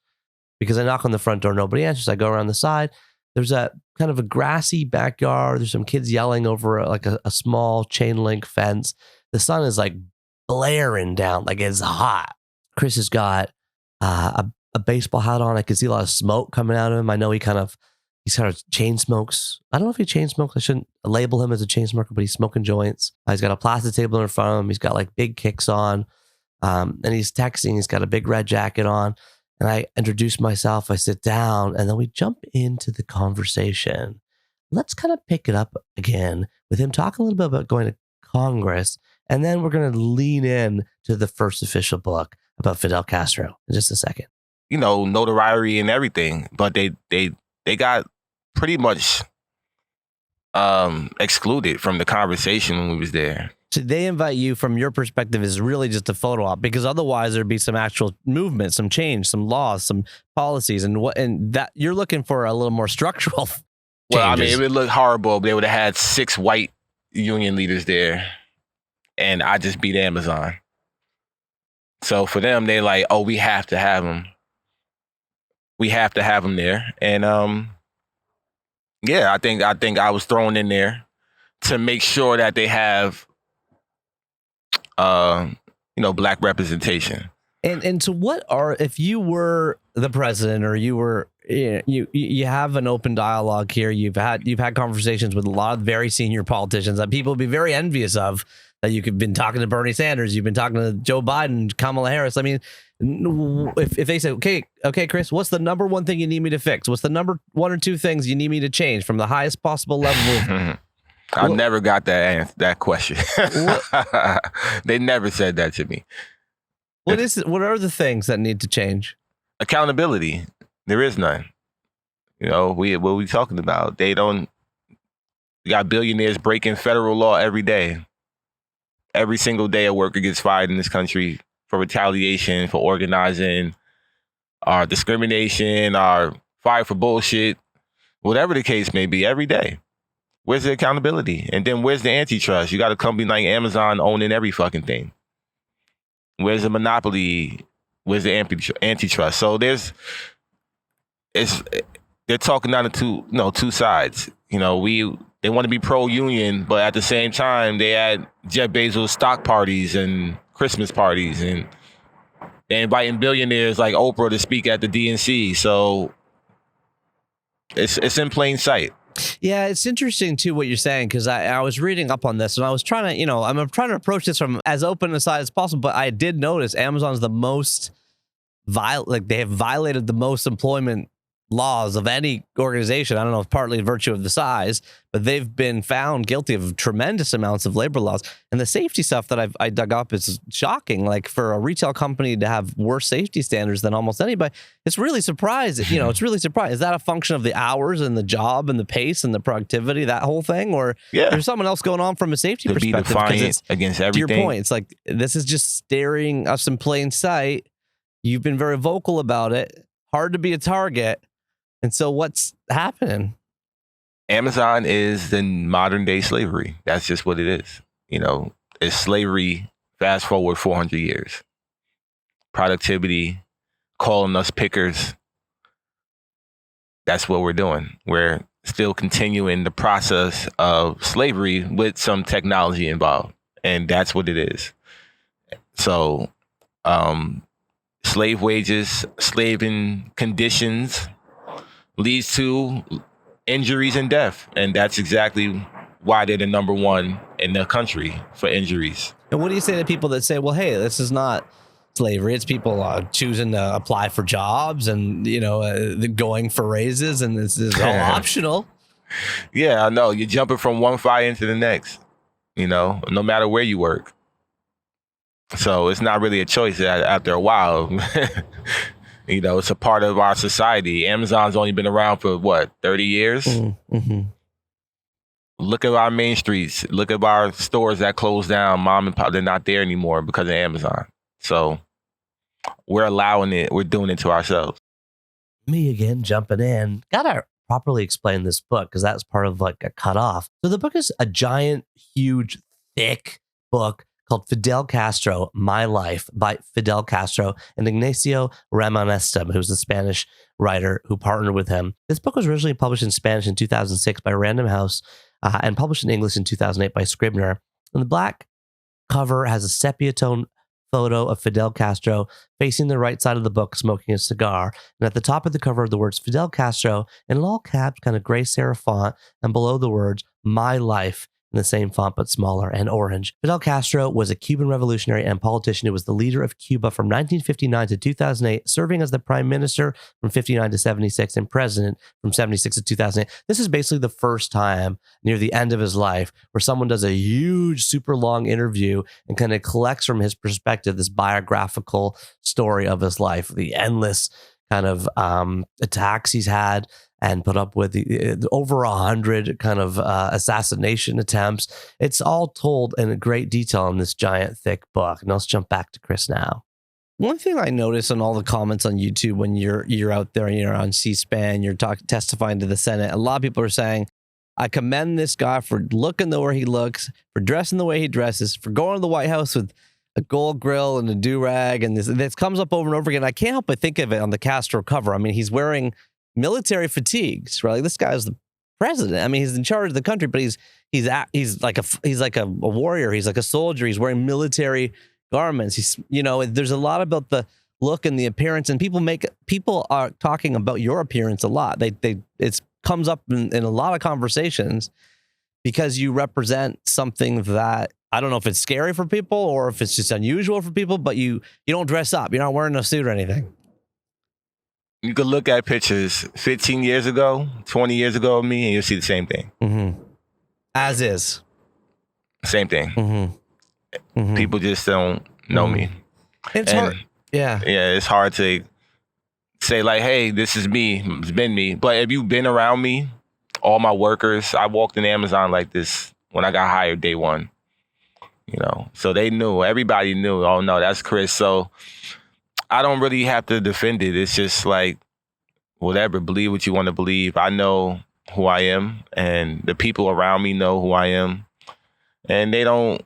Speaker 1: because I knock on the front door. Nobody answers. I go around the side. There's a kind of a grassy backyard. There's some kids yelling over like a small chain link fence. The sun is like blaring down. Like it's hot. Chris has got a baseball hat on. I can see a lot of smoke coming out of him. I know he kind of chain smokes. I don't know if he chain smokes. I shouldn't label him as a chain smoker, but he's smoking joints. He's got a plastic table in front of him. He's got like big kicks on. And he's texting. He's got a big red jacket on. And I introduce myself. I sit down and then we jump into the conversation. Let's kind of pick it up again with him talking a little bit about going to Congress. And then we're going to lean in to the first official book about Fidel Castro in just a second.
Speaker 2: Notoriety and everything, but they got pretty much excluded from the conversation when we was there.
Speaker 1: So they invite you, from your perspective, is really just a photo op, because otherwise there'd be some actual movement, some change, some laws, some policies, and that you're looking for a little more structural changes.
Speaker 2: Well, I mean, it would look horrible. They would have had 6 white union leaders there, and I just beat Amazon. So for them, they're like, oh, we have to have them. We have to have them there. And I think I was thrown in there to make sure that they have black representation.
Speaker 1: And so if you were the president, or you were, you have an open dialogue here, you've had conversations with a lot of very senior politicians that people would be very envious of, that you could been talking to Bernie Sanders, you've been talking to Joe Biden, Kamala Harris. I mean, if they say, okay, Chris, what's the number one thing you need me to fix? What's the number 1 or 2 things you need me to change from the highest possible level?
Speaker 2: I never got that question. They never said that to me.
Speaker 1: What are the things that need to change?
Speaker 2: Accountability. There is none. What we talking about? We got billionaires breaking federal law every day. Every single day a worker gets fired in this country for retaliation, for organizing, or discrimination, or fired for bullshit, whatever the case may be, every day. Where's the accountability? And then where's the antitrust? You got a company like Amazon owning every fucking thing. Where's the monopoly? Where's the antitrust? So they're talking down to two sides. They want to be pro-union, but at the same time, they had Jeff Bezos stock parties and Christmas parties, and they're inviting billionaires like Oprah to speak at the DNC. So it's in plain sight.
Speaker 1: Yeah, it's interesting too what you're saying, because I was reading up on this, and I was trying to, I'm trying to approach this from as open a side as possible. But I did notice Amazon's the most they have violated the most employment laws of any organization. I don't know if partly virtue of the size, but they've been found guilty of tremendous amounts of labor laws. And the safety stuff that I dug up is shocking. Like, for a retail company to have worse safety standards than almost anybody, it's really surprising. It's really surprising. Is that a function of the hours and the job and the pace and the productivity, that whole thing? Or there's something else going on from a safety perspective?
Speaker 2: Be defiant against everything.
Speaker 1: To your point, it's like, this is just staring us in plain sight. You've been very vocal about it. Hard to be a target. And so what's happening?
Speaker 2: Amazon is the modern day slavery. That's just what it is. It's slavery, fast forward 400 years. Productivity, calling us pickers. That's what we're doing. We're still continuing the process of slavery with some technology involved. And that's what it is. So, slave wages, slaving conditions leads to injuries and death. And that's exactly why they're the number 1 in the country for injuries.
Speaker 1: And what do you say to people that say, well, hey, this is not slavery. It's people choosing to apply for jobs and, going for raises, and this is all optional.
Speaker 2: Yeah, I know. You're jumping from one fire into the next, no matter where you work. So it's not really a choice after a while. It's a part of our society. Amazon's only been around for 30 years? Mm-hmm. Look at our main streets. Look at our stores that closed down. Mom and pop, they're not there anymore because of Amazon. So we're allowing it. We're doing it to ourselves.
Speaker 1: Me again, jumping in. Gotta properly explain this book because that's part of like a cutoff. So the book is a giant, huge, thick book called Fidel Castro, My Life by Fidel Castro and Ignacio Ramonestum, who's the Spanish writer who partnered with him. This book was originally published in Spanish in 2006 by Random House and published in English in 2008 by Scribner. And the black cover has a sepia tone photo of Fidel Castro facing the right side of the book, smoking a cigar. And at the top of the cover are the words Fidel Castro in all caps, kind of gray serif font, and below the words My Life in the same font but smaller and orange. Fidel Castro was a Cuban revolutionary and politician who was the leader of Cuba from 1959 to 2008, serving as the prime minister from 59 to 76 and president from 76 to 2008. This is basically the first time near the end of his life where someone does a huge, super long interview and kind of collects from his perspective this biographical story of his life, the endless kind of attacks he's had and put up with the over 100 kind of assassination attempts. It's all told in a great detail in this giant, thick book. And let's jump back to Chris now. One thing I notice in all the comments on YouTube when you're out there and you're on C-SPAN, you're testifying to the Senate, a lot of people are saying, I commend this guy for looking the way he looks, for dressing the way he dresses, for going to the White House with a gold grill and a do-rag. And this comes up over and over again. I can't help but think of it on the Castro cover. I mean, he's wearing military fatigues, right? Like this guy's the president. I mean, he's in charge of the country, but he's like a warrior. He's like a soldier. He's wearing military garments. He's, there's a lot about the look and the appearance, and people are talking about your appearance a lot. It comes up in a lot of conversations because you represent something that I don't know if it's scary for people or if it's just unusual for people, but you don't dress up. You're not wearing a suit or anything.
Speaker 2: You could look at pictures 15 years ago, 20 years ago of me, and you'll see the same thing.
Speaker 1: Mm-hmm. As is.
Speaker 2: Same thing.
Speaker 1: Mm-hmm. Mm-hmm.
Speaker 2: People just don't know me.
Speaker 1: It's hard. Yeah.
Speaker 2: Yeah, it's hard to say like, hey, this is me. It's been me. But if you've been around me, all my workers, I walked in Amazon like this when I got hired day one. So they knew. Everybody knew. Oh, no, that's Chris. So I don't really have to defend it. It's just like, whatever, believe what you want to believe. I know who I am, and the people around me know who I am. And they don't,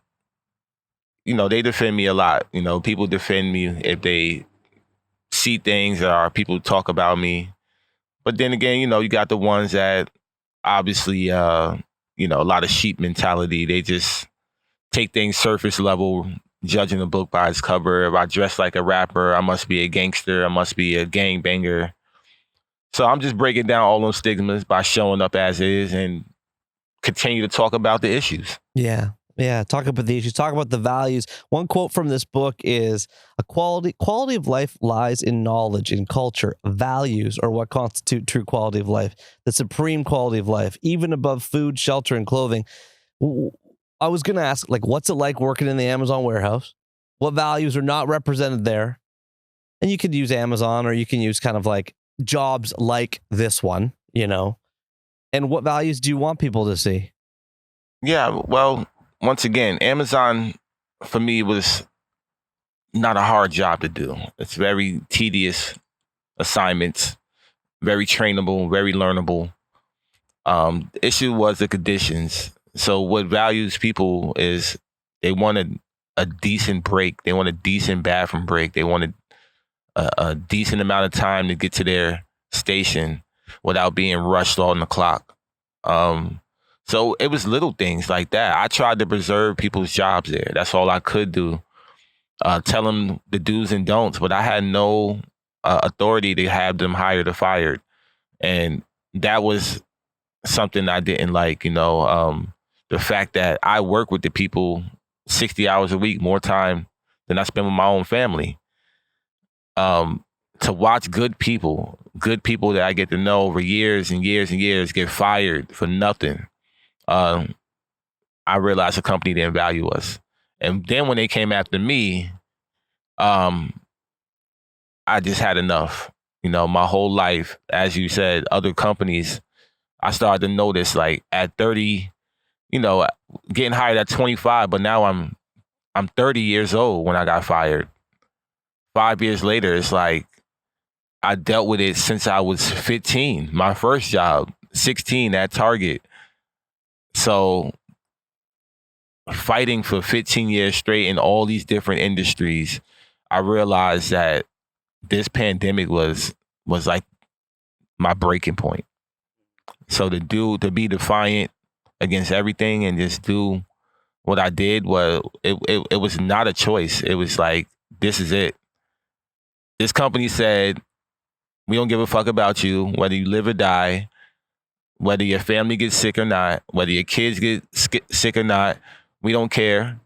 Speaker 2: they defend me a lot. People defend me if they see things or people talk about me. But then again, you got the ones that obviously, a lot of sheep mentality. They just take things surface level, judging a book by its cover. If I dress like a rapper, I must be a gangster. I must be a gangbanger. So I'm just breaking down all those stigmas by showing up as is and continue to talk about the issues.
Speaker 1: Yeah. Yeah. Talk about the issues. Talk about the values. One quote from this book is a quality of life lies in knowledge, in culture. Values are what constitute true quality of life, the supreme quality of life, even above food, shelter, and clothing. I was going to ask, what's it like working in the Amazon warehouse? What values are not represented there? And you could use Amazon, or you can use kind of like jobs like this one, And what values do you want people to see?
Speaker 2: Yeah, well, once again, Amazon for me was not a hard job to do. It's very tedious assignments, very trainable, very learnable. The issue was the conditions. So what values people is they wanted a decent break. They want a decent bathroom break. They wanted a decent amount of time to get to their station without being rushed on the clock. So it was little things like that. I tried to preserve people's jobs there. That's all I could do. Tell them the do's and don'ts, but I had no authority to have them hired or fired. And that was something I didn't like, the fact that I work with the people 60 hours a week, more time than I spend with my own family. To watch good people that I get to know over years and years and years get fired for nothing. I realized the company didn't value us. And then when they came after me, I just had enough. My whole life, as you said, other companies, I started to notice at 30, getting hired at 25, but now I'm 30 years old when I got fired. 5 years later, it's like I dealt with it since I was 15, my first job, 16 at Target. So fighting for 15 years straight in all these different industries, I realized that this pandemic was like my breaking point. So to be defiant against everything and just do what I did it was not a choice. It was like, this is it. This company said, we don't give a fuck about you, whether you live or die, whether your family gets sick or not, whether your kids get sick or not, we don't care.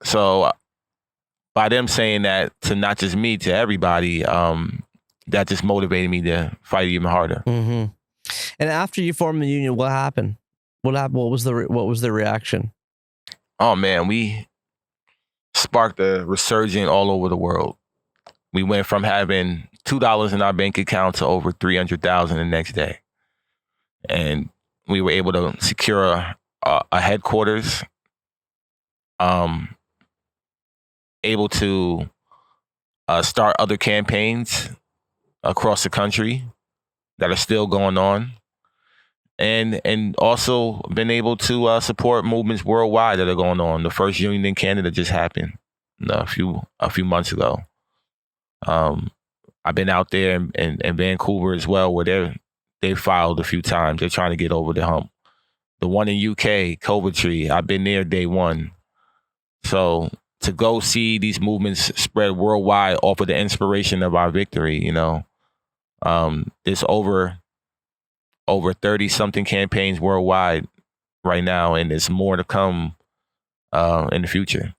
Speaker 2: So by them saying that to not just me, to everybody, that just motivated me to fight even harder.
Speaker 1: Mm-hmm. And after you formed the union, what happened? What happened? What was the reaction?
Speaker 2: Oh man, we sparked a resurgence all over the world. We went from having $2 in our bank account to over 300,000 the next day. And we were able to secure a headquarters, able to start other campaigns across the country that are still going on, and also been able to support movements worldwide that are going on. The first union in Canada just happened a few months ago. I've been out there in Vancouver as well, where they filed a few times. They're trying to get over the hump. The one in UK, Coventry, I've been there day one. So to go see these movements spread worldwide off of the inspiration of our victory, there's over 30 something campaigns worldwide right now, and there's more to come in the future.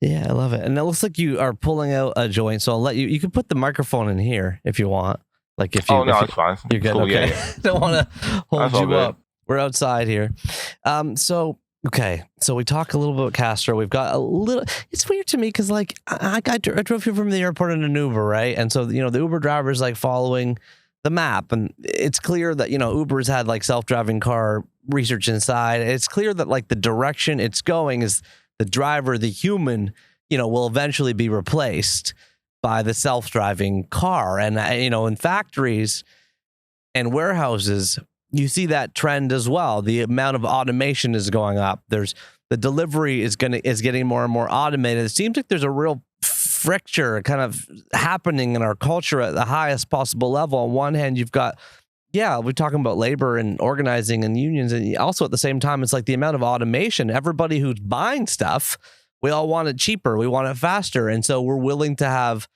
Speaker 1: Yeah, I love it. And it looks like you are pulling out a joint, so I'll let you can put the microphone in here if you want. Like if you,
Speaker 2: it's fine.
Speaker 1: You're good.
Speaker 2: Cool,
Speaker 1: okay.
Speaker 2: Yeah.
Speaker 1: Don't want to hold
Speaker 2: That's all
Speaker 1: you
Speaker 2: good.
Speaker 1: up. We're outside here. So we talk a little bit about Castro. We've got a little. It's weird to me because like I drove here from the airport in an Uber, right? And so the Uber driver is like following the map, and it's clear that Uber's had like self-driving car research inside. It's clear that like the direction it's going is the driver, the human, will eventually be replaced by the self-driving car. And in factories and warehouses, you see that trend as well. The amount of automation is going up. There's the delivery is getting more and more automated. It seems like there's a real fracture kind of happening in our culture at the highest possible level. On one hand, you've got, we're talking about labor and organizing and unions, and also at the same time, it's like the amount of automation. Everybody who's buying stuff, we all want it cheaper. We want it faster. And so we're willing to have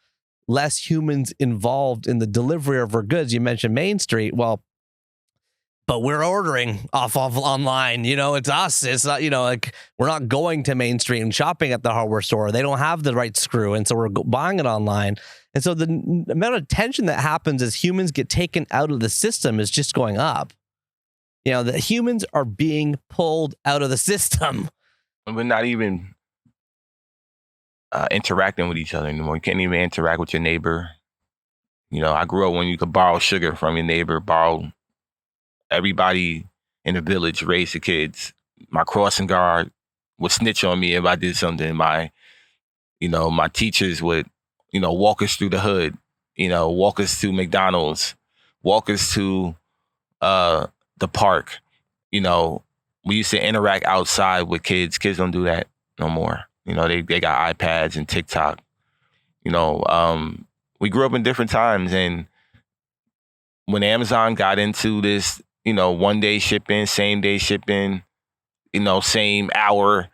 Speaker 1: less humans involved in the delivery of our goods. You mentioned Main Street. Well, but we're ordering off online. It's us. It's not, like we're not going to Main Street and shopping at the hardware store. They don't have the right screw. And so we're buying it online. And so the amount of tension that happens as humans get taken out of the system is just going up. The humans are being pulled out of the system.
Speaker 2: We're not even interacting with each other anymore. You can't even interact with your neighbor. I grew up when you could borrow sugar from your neighbor, everybody in the village raised the kids. My crossing guard would snitch on me if I did something. My teachers would, walk us through the hood, walk us to McDonald's, walk us to the park. We used to interact outside with kids. Kids don't do that no more. They got iPads and TikTok. We grew up in different times, and when Amazon got into this, one day shipping, same day shipping, same hour,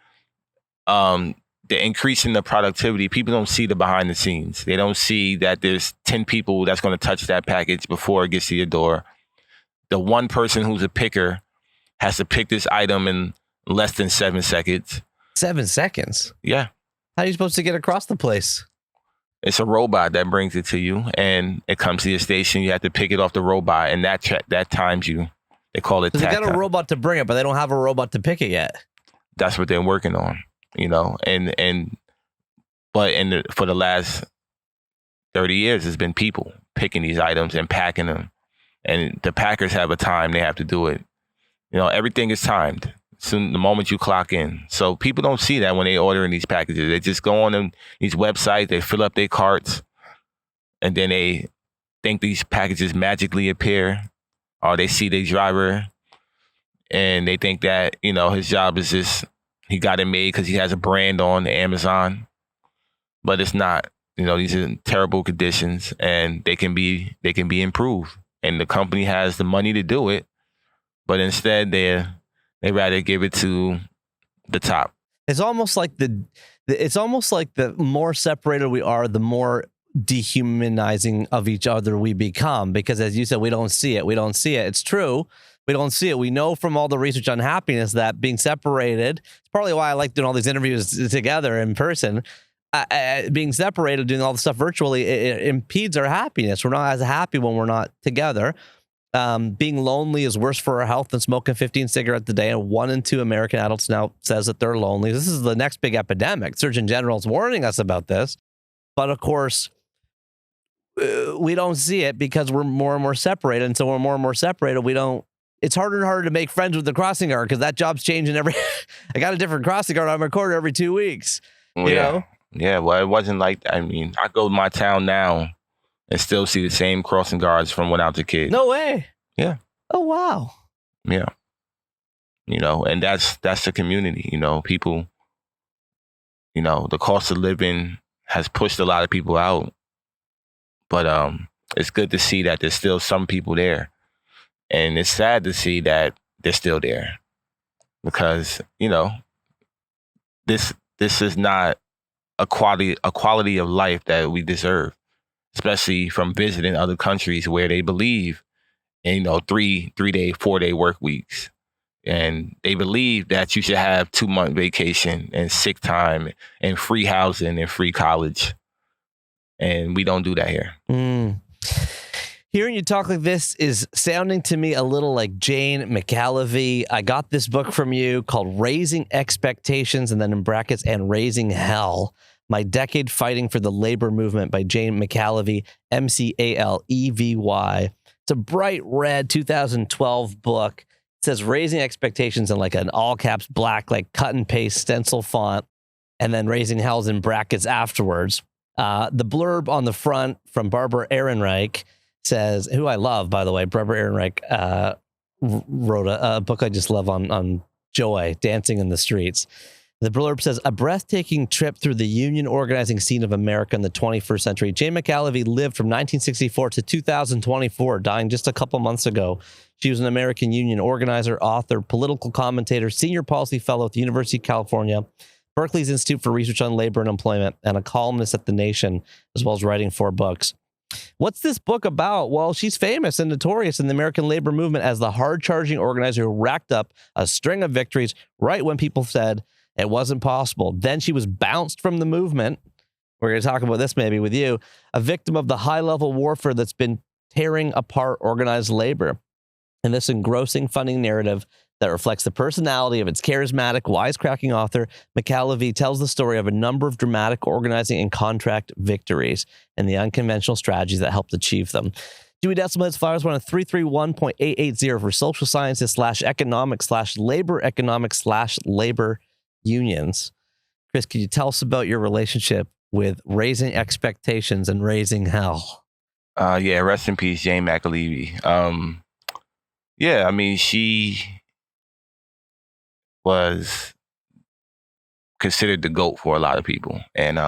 Speaker 2: the increase in the productivity, people don't see the behind the scenes. They don't see that there's 10 people that's going to touch that package before it gets to your door. The one person who's a picker has to pick this item in less than 7 seconds.
Speaker 1: 7 seconds?
Speaker 2: Yeah.
Speaker 1: How are you supposed to get across the place?
Speaker 2: It's a robot that brings it to you, and it comes to your station. You have to pick it off the robot, and that times you. They call it
Speaker 1: They
Speaker 2: tactile.
Speaker 1: got a robot to bring it, but they don't have a robot to pick it yet.
Speaker 2: That's what they're working on, for the last 30 years, it's been people picking these items and packing them, and the packers have a time they have to do it. Everything is timed. Soon, the moment you clock in. So people don't see that when they order in these packages. They just go on these websites, they fill up their carts, and then they think these packages magically appear, or they see the driver and they think that, his job is just, he got it made because he has a brand on Amazon, but it's not. These are terrible conditions, and they can be improved, and the company has the money to do it, but instead they rather give it to the top.
Speaker 1: It's almost like the more separated we are, the more dehumanizing of each other we become, because as you said, we don't see it. It's true. We don't see it. We know from all the research on happiness that being separated, it's partly why I like doing all these interviews together in person. Being separated, doing all the stuff virtually, it impedes our happiness. We're not as happy when we're not together. Being lonely is worse for our health than smoking 15 cigarettes a day. And 1 in 2 American adults now says that they're lonely. This is the next big epidemic. Surgeon General is warning us about this. But of course, we don't see it because we're more and more separated. And so we're more and more separated. It's harder and harder to make friends with the crossing guard because that job's changing I got a different crossing guard on my quarter every 2 weeks. You know?
Speaker 2: Yeah, well, it wasn't like that. I mean, I go to my town now and still see the same crossing guards from when I was a kid.
Speaker 1: No way.
Speaker 2: Yeah.
Speaker 1: Oh, wow.
Speaker 2: Yeah. And that's the community, people, the cost of living has pushed a lot of people out. But it's good to see that there's still some people there. And it's sad to see that they're still there because, this is not a quality of life that we deserve, especially from visiting other countries where they believe in, 3-day, 4-day work weeks. And they believe that you should have 2-month vacation and sick time and free housing and free college. And we don't do that here.
Speaker 1: Hearing you talk like this is sounding to me a little like Jane McAlevey. I got this book from you called Raising Expectations, and then in brackets, and Raising Hell, My Decade Fighting for the Labor Movement by Jane McAlevey, McAlevey. It's a bright red 2012 book. It says Raising Expectations in like an all caps black, like cut and paste stencil font, and then Raising Hell's in brackets afterwards. The blurb on the front from Barbara Ehrenreich says, who I love, by the way. Barbara Ehrenreich wrote a book I just love on joy, dancing in the streets. The blurb says, a breathtaking trip through the union organizing scene of America in the 21st century. Jane McAlevey lived from 1964 to 2024, dying just a couple months ago. She was an American union organizer, author, political commentator, senior policy fellow at the University of California, Berkeley's Institute for Research on Labor and Employment, and a columnist at The Nation, as well as writing 4 books. What's this book about? Well, she's famous and notorious in the American labor movement as the hard-charging organizer who racked up a string of victories right when people said it wasn't possible. Then she was bounced from the movement. We're going to talk about this maybe with you. A victim of the high-level warfare that's been tearing apart organized labor. In this engrossing, funding narrative that reflects the personality of its charismatic, wisecracking author, McAlevey tells the story of a number of dramatic organizing and contract victories and the unconventional strategies that helped achieve them. Dewey Decimal Hits Flyers 1 at 331.880 for social sciences /economics/labor economics/labor unions. Chris, can you tell us about your relationship with Raising Expectations and Raising Hell?
Speaker 2: Yeah, rest in peace, Jane McAlevey. Yeah, I mean, she was considered the GOAT for a lot of people, and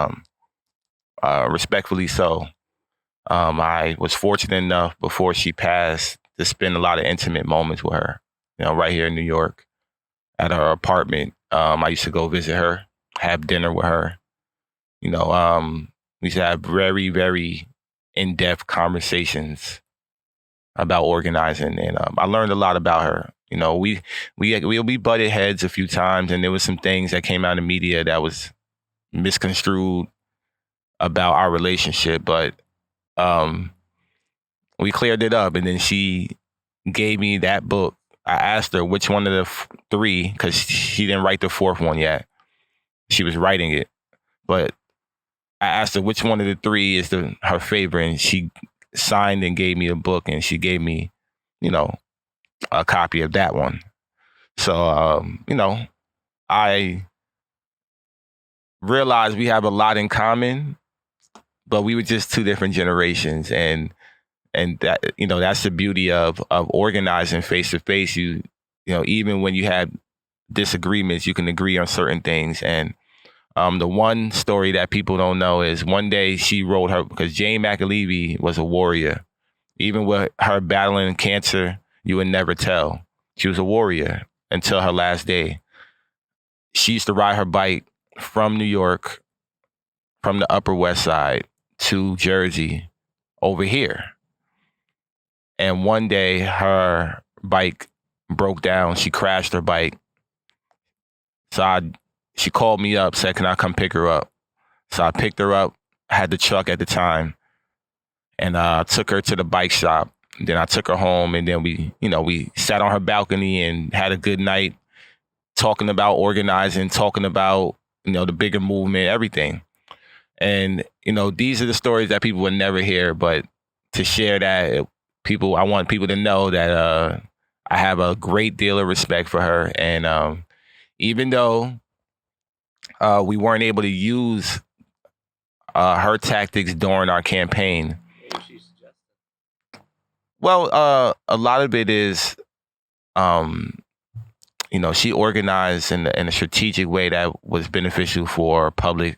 Speaker 2: respectfully so. I was fortunate enough before she passed to spend a lot of intimate moments with her, right here in New York at her apartment. I used to go visit her, have dinner with her. We used to have very, very in-depth conversations about organizing, and I learned a lot about her. We butted heads a few times, and there was some things that came out in the media that was misconstrued about our relationship, but we cleared it up. And then she gave me that book. I asked her which one of the 3, because she didn't write the 4th one yet. She was writing it, but I asked her which one of the 3 is her favorite, and she signed and gave me a book, and she gave me, a copy of that one. So, I realized we have a lot in common, but we were just 2 different generations. And that, that's the beauty of organizing face to face. Even when you have disagreements, you can agree on certain things. And the one story that people don't know is one day she wrote her, because Jane McAlevey was a warrior. Even with her battling cancer, you would never tell. She was a warrior until her last day. She used to ride her bike from New York, from the Upper West Side to Jersey over here. And one day her bike broke down. She crashed her bike. So she called me up, said, can I come pick her up? So I picked her up, had the truck at the time, and took her to the bike shop. Then I took her home, and then we sat on her balcony and had a good night talking about organizing, talking about, the bigger movement, everything. And, these are the stories that people would never hear, but to share that, I want people to know that I have a great deal of respect for her. And even though we weren't able to use her tactics during our campaign, well, a lot of it is, she organized in a strategic way that was beneficial for public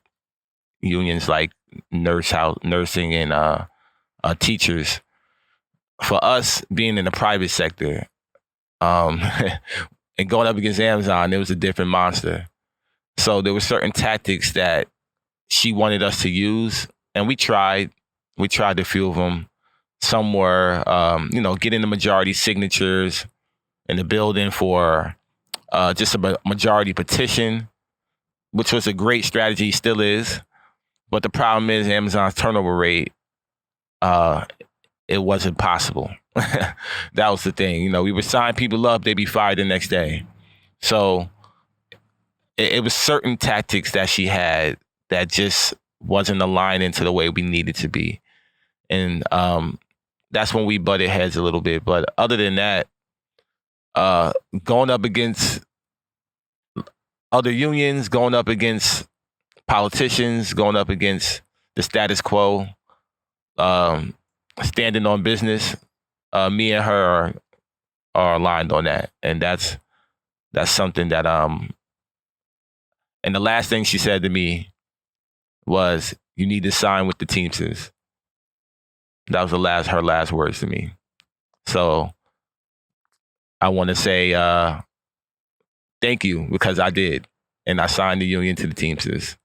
Speaker 2: unions like nursing and teachers. For us being in the private sector and going up against Amazon, it was a different monster. So there were certain tactics that she wanted us to use, and we tried a few of them. Some were, getting the majority signatures in the building for just a majority petition, which was a great strategy, still is. But the problem is Amazon's turnover rate, it wasn't possible. That was the thing. We would sign people up, they'd be fired the next day. So it was certain tactics that she had that just wasn't aligning to the way we needed to be. And that's when we butted heads a little bit. But other than that, going up against other unions, going up against politicians, going up against the status quo, standing on business, me and her are aligned on that. And that's something that, and the last thing she said to me was, you need to sign with the Teamsters. That was her last words to me. So I want to say thank you, because I did. And I signed the union to the Teamsters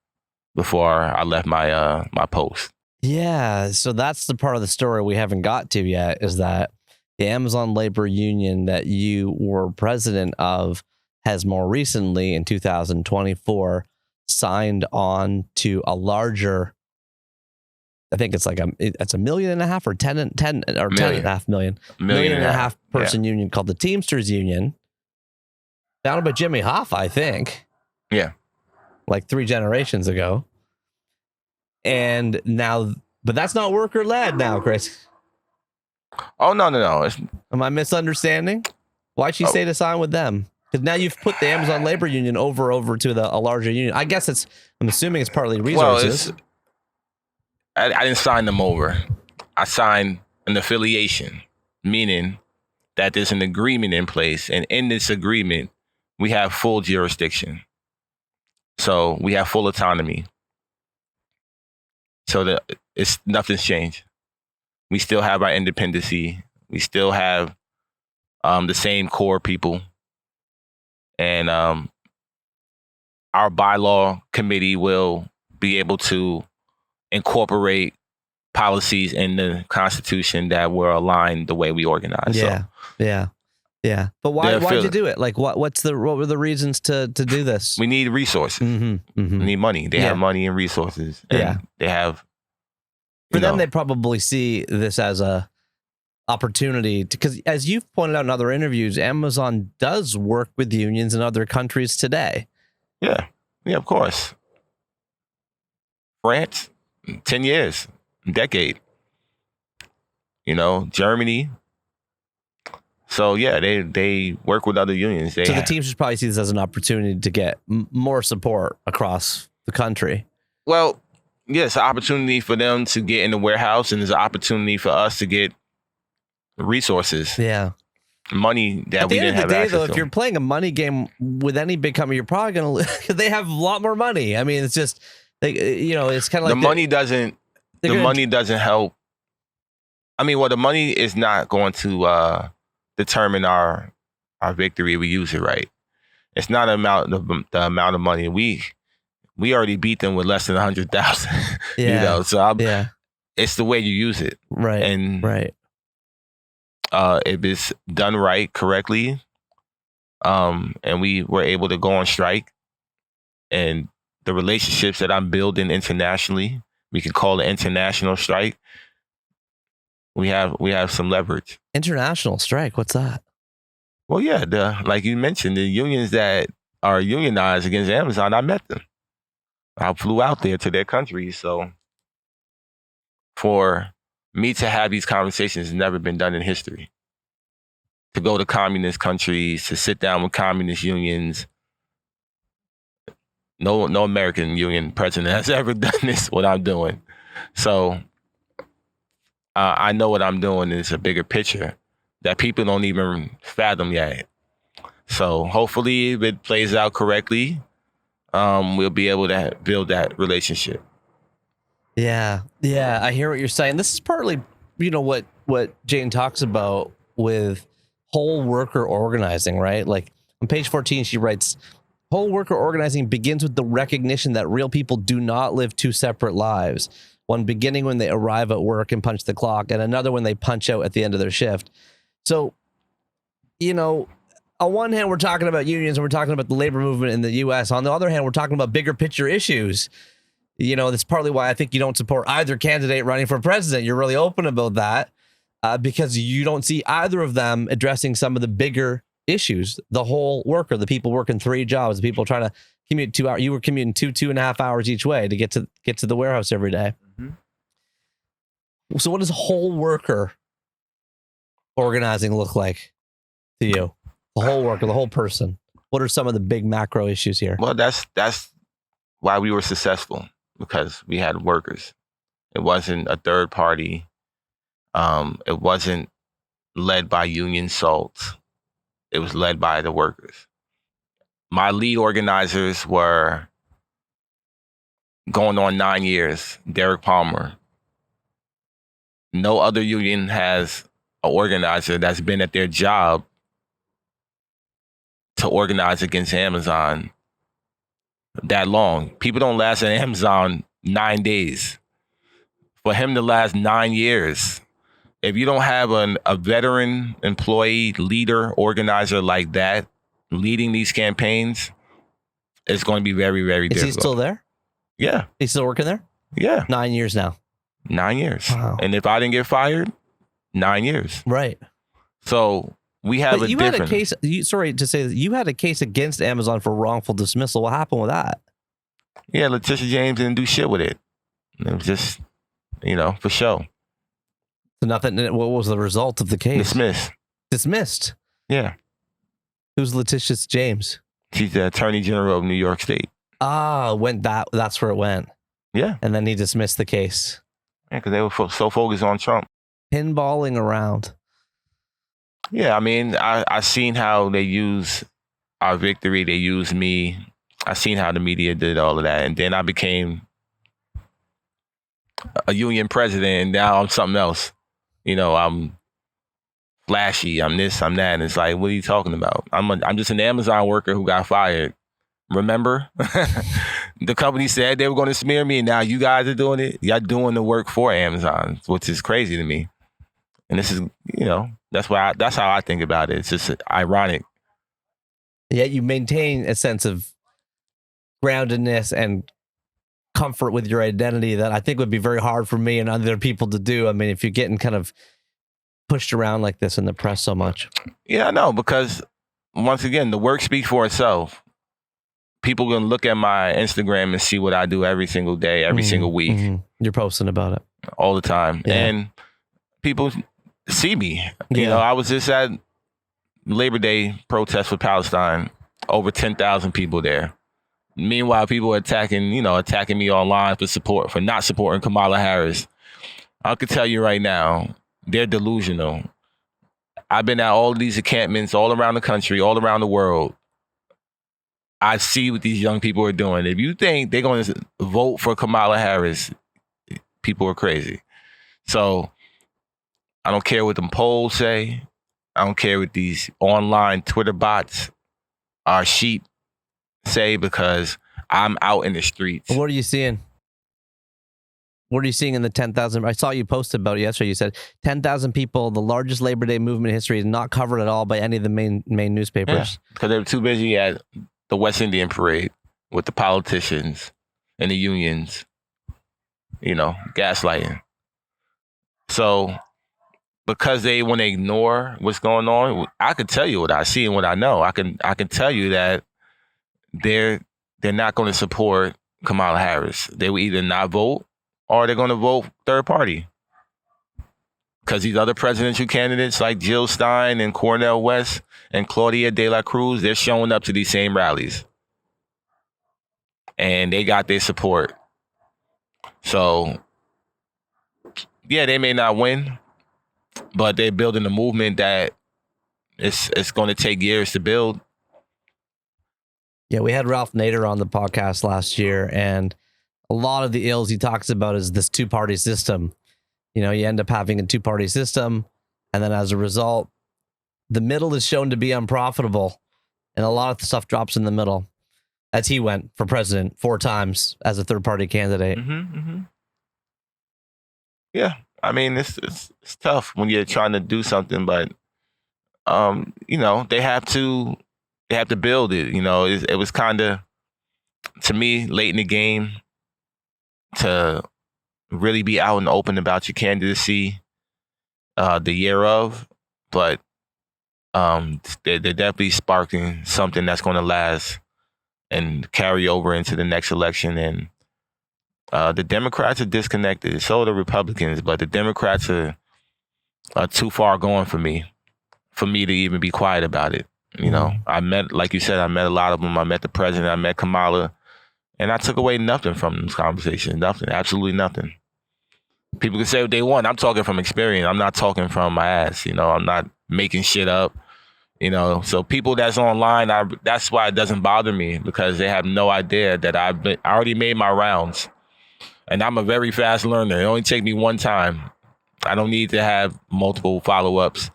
Speaker 2: before I left my post.
Speaker 1: Yeah, so that's the part of the story we haven't got to yet, is that the Amazon labor union that you were president of has more recently, in 2024, signed on to a larger, I think it's like it's $1.5 million or 10.5 million, million and a half person union called the Teamsters Union, founded by Jimmy Hoffa, I think.
Speaker 2: Yeah.
Speaker 1: Like 3 generations ago. And now, but that's not worker led now, Chris.
Speaker 2: Oh, no.
Speaker 1: Am I misunderstanding? Why'd she say to sign with them? Because now you've put the Amazon labor union over to a larger union. I guess I'm assuming it's partly resources.
Speaker 2: Well, I didn't sign them over. I signed an affiliation, meaning that there's an agreement in place. And in this agreement, we have full jurisdiction. So we have full autonomy. So nothing's changed. We still have our independency. We still have the same core people. And our bylaw committee will be able to incorporate policies in the Constitution that were aligned the way we organize.
Speaker 1: Yeah. But why'd you do it? Like, what were the reasons to do this?
Speaker 2: We need resources. We need money. They have money and resources. And they have.
Speaker 1: For them, they probably see this as a opportunity, because as you've pointed out in other interviews, Amazon does work with unions in other countries today.
Speaker 2: Yeah, of course. France, 10 years, decade. Germany. So yeah, they work with other unions.
Speaker 1: So the Teamsters probably see this as an opportunity to get more support across the country.
Speaker 2: Well, yeah, it's an opportunity for them to get in the warehouse, and it's an opportunity for us to get resources,
Speaker 1: Yeah.
Speaker 2: money that we didn't have access to. At the end of the day, though,
Speaker 1: if you're playing a money game with any big company, you're probably going to they have a lot more money. I mean, it's just, it's kind of like
Speaker 2: the money doesn't help. I mean, well, the money is not going to determine our victory if we use it right. It's not the amount of money. We already beat them with less than 100,000.
Speaker 1: Yeah.
Speaker 2: So it's the way you use it.
Speaker 1: Right.
Speaker 2: And
Speaker 1: right.
Speaker 2: If it's done right, correctly, and we were able to go on strike, and the relationships that I'm building internationally, we can call it international strike. We have some leverage.
Speaker 1: International strike. What's that?
Speaker 2: Well, yeah, like you mentioned, the unions that are unionized against Amazon, I met them. I flew out there to their country. So for me to have these conversations has never been done in history. To go to communist countries, to sit down with communist unions. No American union president has ever done this, what I'm doing. So I know what I'm doing is a bigger picture that people don't even fathom yet. So hopefully if it plays out correctly, we'll be able to build that relationship.
Speaker 1: Yeah. Yeah. I hear what you're saying. This is partly, what Jane talks about with whole worker organizing, right? Like on page 14, she writes, whole worker organizing begins with the recognition that real people do not live two separate lives. One beginning when they arrive at work and punch the clock, and another when they punch out at the end of their shift. So, on one hand, we're talking about unions and we're talking about the labor movement in the U.S. On the other hand, we're talking about bigger picture issues. That's partly why I think you don't support either candidate running for president. You're really open about that because you don't see either of them addressing some of the bigger issues. The whole worker, the people working 3 jobs, the people trying to commute 2 hours. You were commuting 2.5 hours each way to get to the warehouse every day. Mm-hmm. So what does whole worker organizing look like to you? The whole worker, the whole person. What are some of the big macro issues here?
Speaker 2: Well, that's why we were successful, because we had workers. It wasn't a third party. It wasn't led by union salts. It was led by the workers. My lead organizers were going on 9 years. Derek Palmer. No other union has an organizer that's been at their job to organize against Amazon that long. People don't last at Amazon 9 days. For him to last 9 years, if you don't have a veteran employee, leader, organizer like that leading these campaigns, it's going to be very, very difficult.
Speaker 1: Is he still there?
Speaker 2: Yeah.
Speaker 1: He's still working there?
Speaker 2: Yeah.
Speaker 1: 9 years now.
Speaker 2: 9 years.
Speaker 1: Wow.
Speaker 2: And if I didn't get fired, 9 years.
Speaker 1: Right.
Speaker 2: So we have
Speaker 1: but you had a case. Sorry to say that you had a case against Amazon for wrongful dismissal. What happened with that?
Speaker 2: Yeah, Letitia James didn't do shit with it. It was just, for show.
Speaker 1: So nothing. What was the result of the case? Dismissed.
Speaker 2: Yeah.
Speaker 1: Who's Letitia James?
Speaker 2: She's the Attorney General of New York State.
Speaker 1: That's where it went.
Speaker 2: Yeah.
Speaker 1: And then he dismissed the case.
Speaker 2: Yeah, because they were so focused on Trump.
Speaker 1: Pinballing around.
Speaker 2: Yeah, I mean, I seen how they use our victory. They used me. I seen how the media did all of that. And then I became a union president, and now I'm something else. I'm flashy. I'm this, I'm that. And it's like, what are you talking about? I'm just an Amazon worker who got fired. Remember? The company said they were going to smear me, and now you guys are doing it. Y'all doing the work for Amazon, which is crazy to me. And this is, that's how I think about it. It's just ironic.
Speaker 1: Yeah, you maintain a sense of groundedness and comfort with your identity that I think would be very hard for me and other people to do. I mean, if you're getting kind of pushed around like this in the press so much.
Speaker 2: Yeah, I know, because once again, the work speaks for itself. People can look at my Instagram and see what I do every single day, every single week.
Speaker 1: Mm-hmm. You're posting about it
Speaker 2: all the time.
Speaker 1: Yeah.
Speaker 2: And people see me.
Speaker 1: Yeah.
Speaker 2: I was just at Labor Day protest for Palestine. Over 10,000 people there. Meanwhile, people are attacking me online for not supporting Kamala Harris. I could tell you right now, they're delusional. I've been at all of these encampments all around the country, all around the world. I see what these young people are doing. If you think they're going to vote for Kamala Harris, people are crazy. So I don't care what them polls say. I don't care what these online Twitter bots, our sheep, say, because I'm out in the streets.
Speaker 1: What are you seeing? What are you seeing in the 10,000? I saw you posted about it yesterday. You said 10,000 people, the largest Labor Day movement in history, is not covered at all by any of the main newspapers.
Speaker 2: Because they were too busy at the West Indian Parade with the politicians and the unions, gaslighting. So because they want to ignore what's going on, I can tell you what I see and what I know. I can tell you that they're not going to support Kamala Harris. They will either not vote or they're going to vote third party. Because these other presidential candidates like Jill Stein and Cornel West and Claudia de la Cruz, they're showing up to these same rallies. And they got their support. So, yeah, they may not win, but they're building a movement that it's going to take years to build.
Speaker 1: Yeah, we had Ralph Nader on the podcast last year, and a lot of the ills he talks about is this two-party system. You end up having a two-party system, and then as a result, the middle is shown to be unprofitable, and a lot of the stuff drops in the middle. As he went for president 4 times as a third-party candidate.
Speaker 2: Mm-hmm, mm-hmm. Yeah, I mean, it's tough when you're trying to do something, but they have to build it. It was kind of, to me, late in the game to really be out and open about your candidacy the year of, but they're definitely sparking something that's going to last and carry over into the next election. And the Democrats are disconnected. So are the Republicans, but the Democrats are too far gone for me to even be quiet about it. I met, like you said, I met a lot of them. I met the president, I met Kamala, and I took away nothing from this conversation. Nothing, absolutely nothing. People can say what they want. I'm talking from experience. I'm not talking from my ass. I'm not making shit up. So people that's online, that's why it doesn't bother me, because they have no idea that I already made my rounds. And I'm a very fast learner. It only takes me one time. I don't need to have multiple follow-ups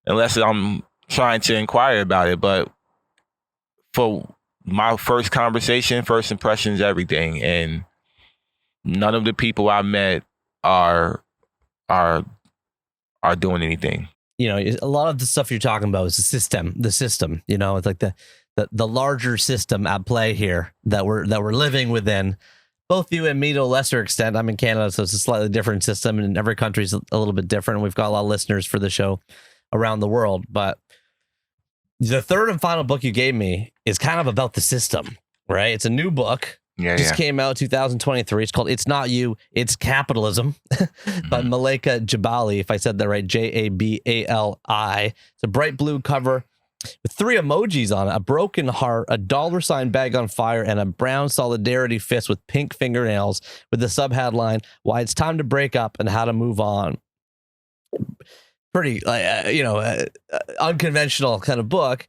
Speaker 2: unless I'm trying to inquire about it. But for my first conversation, first impressions, everything. And none of the people I met are doing anything.
Speaker 1: A lot of the stuff you're talking about is the system. It's like the larger system at play here that we're living within. Both you and me to a lesser extent. I'm in Canada, so it's a slightly different system, and every country's a little bit different. We've got a lot of listeners for the show around the world, but the third and final book you gave me is kind of about the system, right? It's a new book. Just came out 2023. It's called It's Not You, It's Capitalism by Malaika Jabali, if I said that right, Jabali. It's a bright blue cover with 3 emojis on it: a broken heart, a $ bag on fire, and a brown solidarity fist with pink fingernails, with the subheadline, Why It's Time to Break Up and How to Move On. Pretty, unconventional kind of book.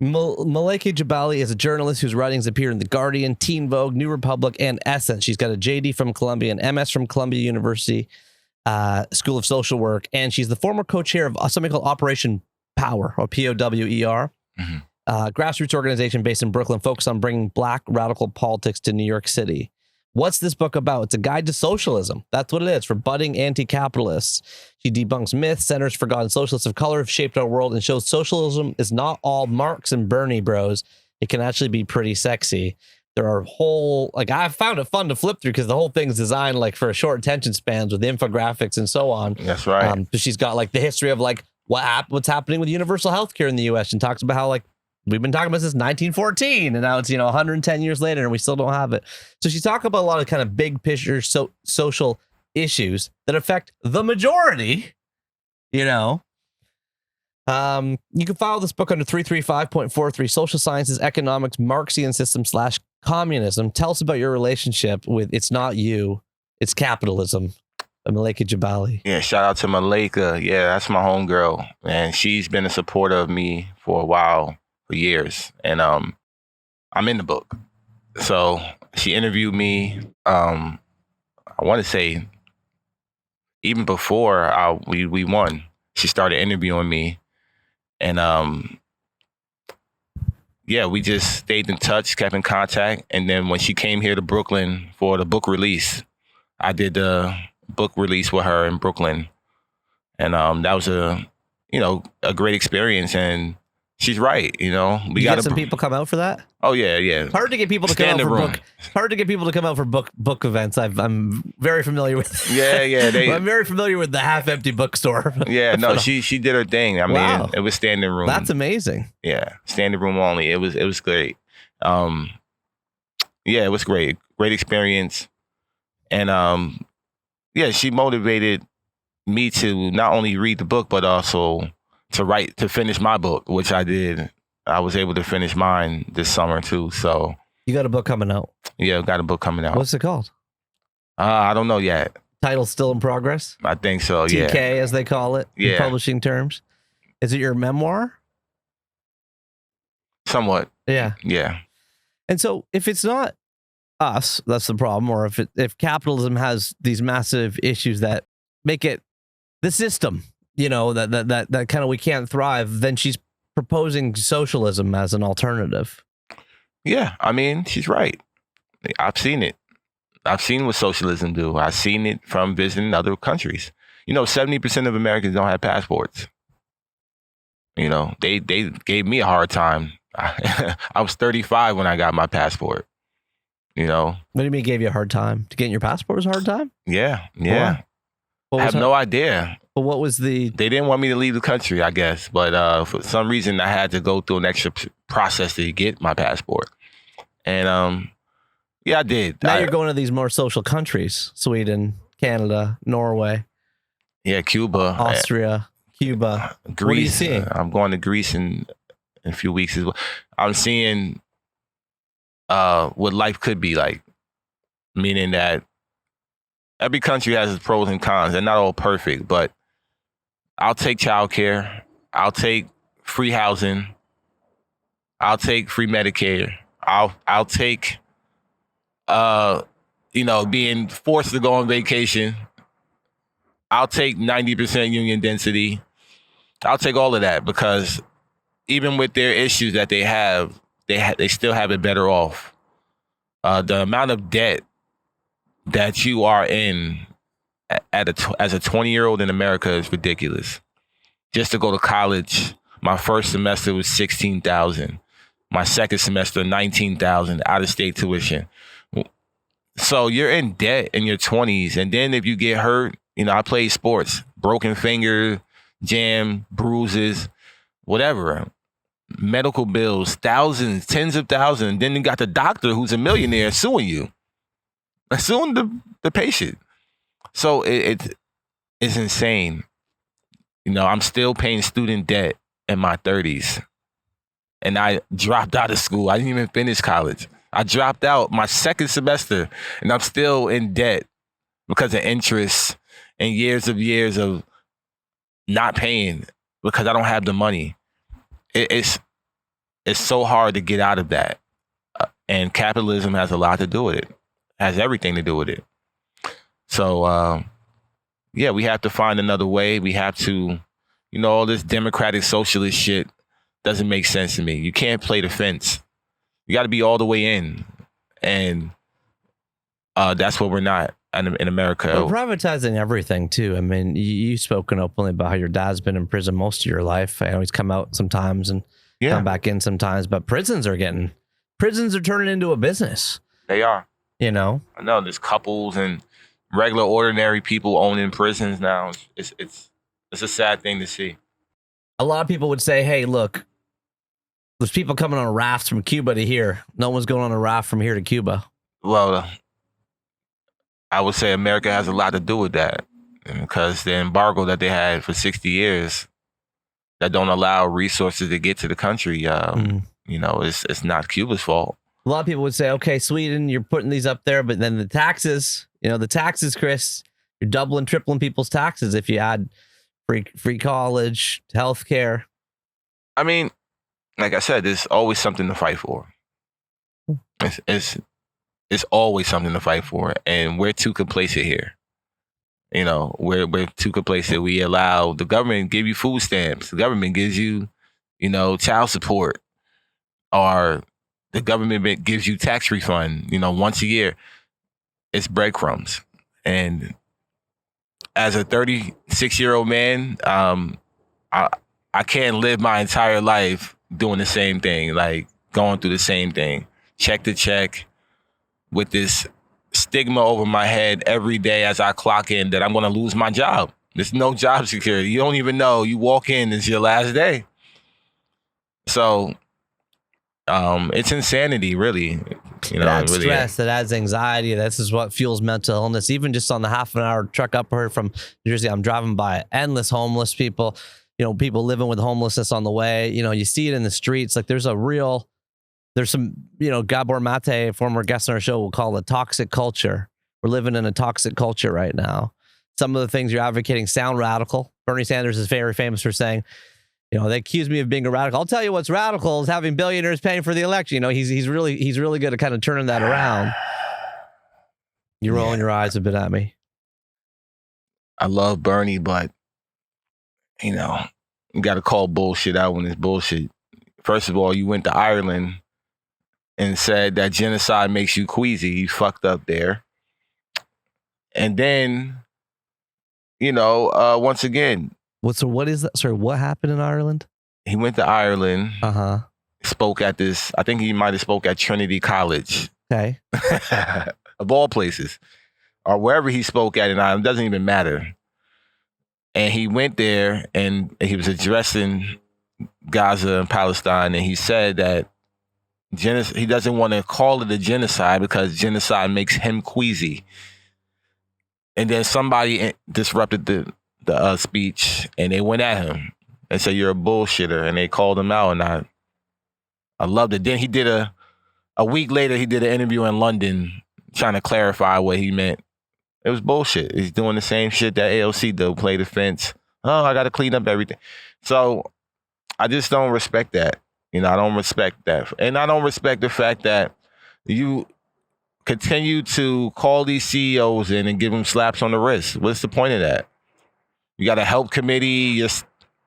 Speaker 1: Malaika Jabali is a journalist whose writings appear in The Guardian, Teen Vogue, New Republic, and Essence. She's got a JD from Columbia, an MS from Columbia University School of Social Work, and she's the former co-chair of something called Operation Power, or POWER, grassroots organization based in Brooklyn, focused on bringing Black radical politics to New York City. What's this book about? It's a guide to socialism. That's what it is, for budding anti-capitalists. She debunks myths, centers forgotten socialists of color have shaped our world, and shows socialism is not all Marx and Bernie bros. It can actually be pretty sexy. There are I found it fun to flip through because the whole thing's designed for short attention spans with infographics and so on.
Speaker 2: That's right.
Speaker 1: But she's got the history of what's happening with universal healthcare in the U.S. and talks about how we've been talking about this since 1914, and now it's 110 years later, and we still don't have it. So she's talking about a lot of kind of big picture social issues that affect the majority. You can follow this book under 335.43: Social Sciences, Economics, Marxian System / Communism. Tell us about your relationship with It's Not You, It's Capitalism. Malaika Jabali.
Speaker 2: Yeah, shout out to Malaika. Yeah, that's my homegirl. And she's been a supporter of me for a while, for years. And I'm in the book. So she interviewed me, I want to say, even before we won. She started interviewing me. And yeah, we just stayed in touch, kept in contact. And then when she came here to Brooklyn for the book release, I did the book release with her in Brooklyn. And that was a great experience. And she's right, we
Speaker 1: got some people come out for that.
Speaker 2: Oh yeah.
Speaker 1: It's hard to get people to come out for book. It's hard to get people to come out for book events. I'm very familiar with.
Speaker 2: Yeah.
Speaker 1: I'm very familiar with the half-empty bookstore.
Speaker 2: Yeah, no, she did her thing. I mean, it was standing room.
Speaker 1: That's amazing.
Speaker 2: Yeah, standing room only. It was great. Yeah, it was great. Great experience. And yeah, she motivated me to not only read the book, but also to finish my book, which I did. I was able to finish mine this summer too. So
Speaker 1: you got a book coming out?
Speaker 2: Yeah, got a book coming out.
Speaker 1: What's it called?
Speaker 2: I don't know yet.
Speaker 1: Title still in progress?
Speaker 2: I think so.
Speaker 1: TK, as they call it in publishing terms. Is it your memoir?
Speaker 2: Somewhat.
Speaker 1: Yeah.
Speaker 2: Yeah.
Speaker 1: And so if it's not us, that's the problem. Or if capitalism has these massive issues that make it the system, that kind of we can't thrive, then she's proposing socialism as an alternative.
Speaker 2: Yeah, I mean, she's right. I've seen it. I've seen what socialism do. I've seen it from visiting other countries. 70% of Americans don't have passports. They gave me a hard time. I was 35 when I got my passport. What
Speaker 1: do you mean gave you a hard time? To get your passport was a hard time?
Speaker 2: Yeah. I have no idea.
Speaker 1: But what was
Speaker 2: They didn't want me to leave the country, I guess. But for some reason, I had to go through an extra process to get my passport. And yeah, I did.
Speaker 1: Now you're going to these more social countries: Sweden, Canada, Norway.
Speaker 2: Yeah, Cuba,
Speaker 1: Austria, Cuba,
Speaker 2: Greece.
Speaker 1: What are you seeing?
Speaker 2: I'm going to Greece in a few weeks as well. I'm seeing what life could be like, meaning that every country has its pros and cons. They're not all perfect, but I'll take childcare. I'll take free housing. I'll take free Medicare. I'll take being forced to go on vacation. I'll take 90% union density. I'll take all of that because even with their issues that they have, they still have it better off. The amount of debt that you are in as a 20-year-old in America is ridiculous. Just to go to college, my first semester was $16,000. My second semester, $19,000 out-of-state tuition. So you're in debt in your 20s, and then if you get hurt, I played sports, broken finger, jam, bruises, whatever. Medical bills, thousands, tens of thousands. Then you got the doctor who's a millionaire suing you, suing the patient. So it's insane. I'm still paying student debt in my 30s. And I dropped out of school. I didn't even finish college. I dropped out my second semester, and I'm still in debt because of interest and years of not paying because I don't have the money. It's so hard to get out of that. And capitalism has a lot to do with it. Has everything to do with it. So, yeah, we have to find another way. We have to, all this democratic socialist shit doesn't make sense to me. You can't play the fence. You got to be all the way in. And that's what we're not in America.
Speaker 1: We're privatizing everything, too. I mean, you've spoken openly about how your dad's been in prison most of your life. I always come out sometimes and come back in sometimes. But prisons are turning into a business.
Speaker 2: They are.
Speaker 1: I know
Speaker 2: there's couples and regular ordinary people owning prisons now. It's a sad thing to see.
Speaker 1: A lot of people would say, hey, look, there's people coming on rafts from Cuba to here. No one's going on a raft from here to Cuba.
Speaker 2: Well, I would say America has a lot to do with that because the embargo that they had for 60 years that don't allow resources to get to the country, it's not Cuba's fault.
Speaker 1: A lot of people would say, okay, Sweden, you're putting these up there, but then the taxes, Chris, You're doubling, tripling people's taxes if you add free college, healthcare.
Speaker 2: I mean, like I said, there's always something to fight for. It's always something to fight for, and we're too complacent here. You know, we're too complacent. We allow the government to give you food stamps. The government gives you, child support, or the government gives you tax refund, once a year. It's breadcrumbs. And as a 36-year-old man, I can't live my entire life doing the same thing, like going through the same thing, check to check, with this stigma over my head every day as I clock in that I'm going to lose my job. There's no job security. You don't even know. You walk in, it's your last day. So it's insanity, really.
Speaker 1: That
Speaker 2: really
Speaker 1: stress, that adds anxiety. This is what fuels mental illness. Even just on the half an hour truck up here from New Jersey, I'm driving by endless homeless people, people living with homelessness on the way. You see it in the streets. Like there's some, Gabor Mate, former guest on our show, will call it toxic culture. We're living in a toxic culture right now. Some of the things you're advocating sound radical. Bernie Sanders is very famous for saying, they accuse me of being a radical. I'll tell you what's radical is having billionaires paying for the election. He's really good at kind of turning that around. You're rolling your eyes a bit at me.
Speaker 2: I love Bernie, but, you got to call bullshit out when it's bullshit. First of all, you went to Ireland and said that genocide makes you queasy. You fucked up there. And then, once again.
Speaker 1: What is that? Sorry, what happened in Ireland?
Speaker 2: He went to Ireland. Spoke at I think he might have spoke at Trinity College.
Speaker 1: Okay.
Speaker 2: Of all places. Or wherever he spoke at in Ireland, doesn't even matter. And he went there and he was addressing Gaza and Palestine, and he said that he doesn't want to call it a genocide because genocide makes him queasy. And then somebody disrupted the speech, and they went at him and said, "You're a bullshitter," and they called him out, and I loved it. Then he did a week later, he did an interview in London trying to clarify what he meant. It was bullshit. He's doing the same shit that AOC do, play defense. Oh, I got to clean up everything. So I just don't respect that. I don't respect that. And I don't respect the fact that you continue to call these CEOs in and give them slaps on the wrist. What's the point of that? You got a help committee.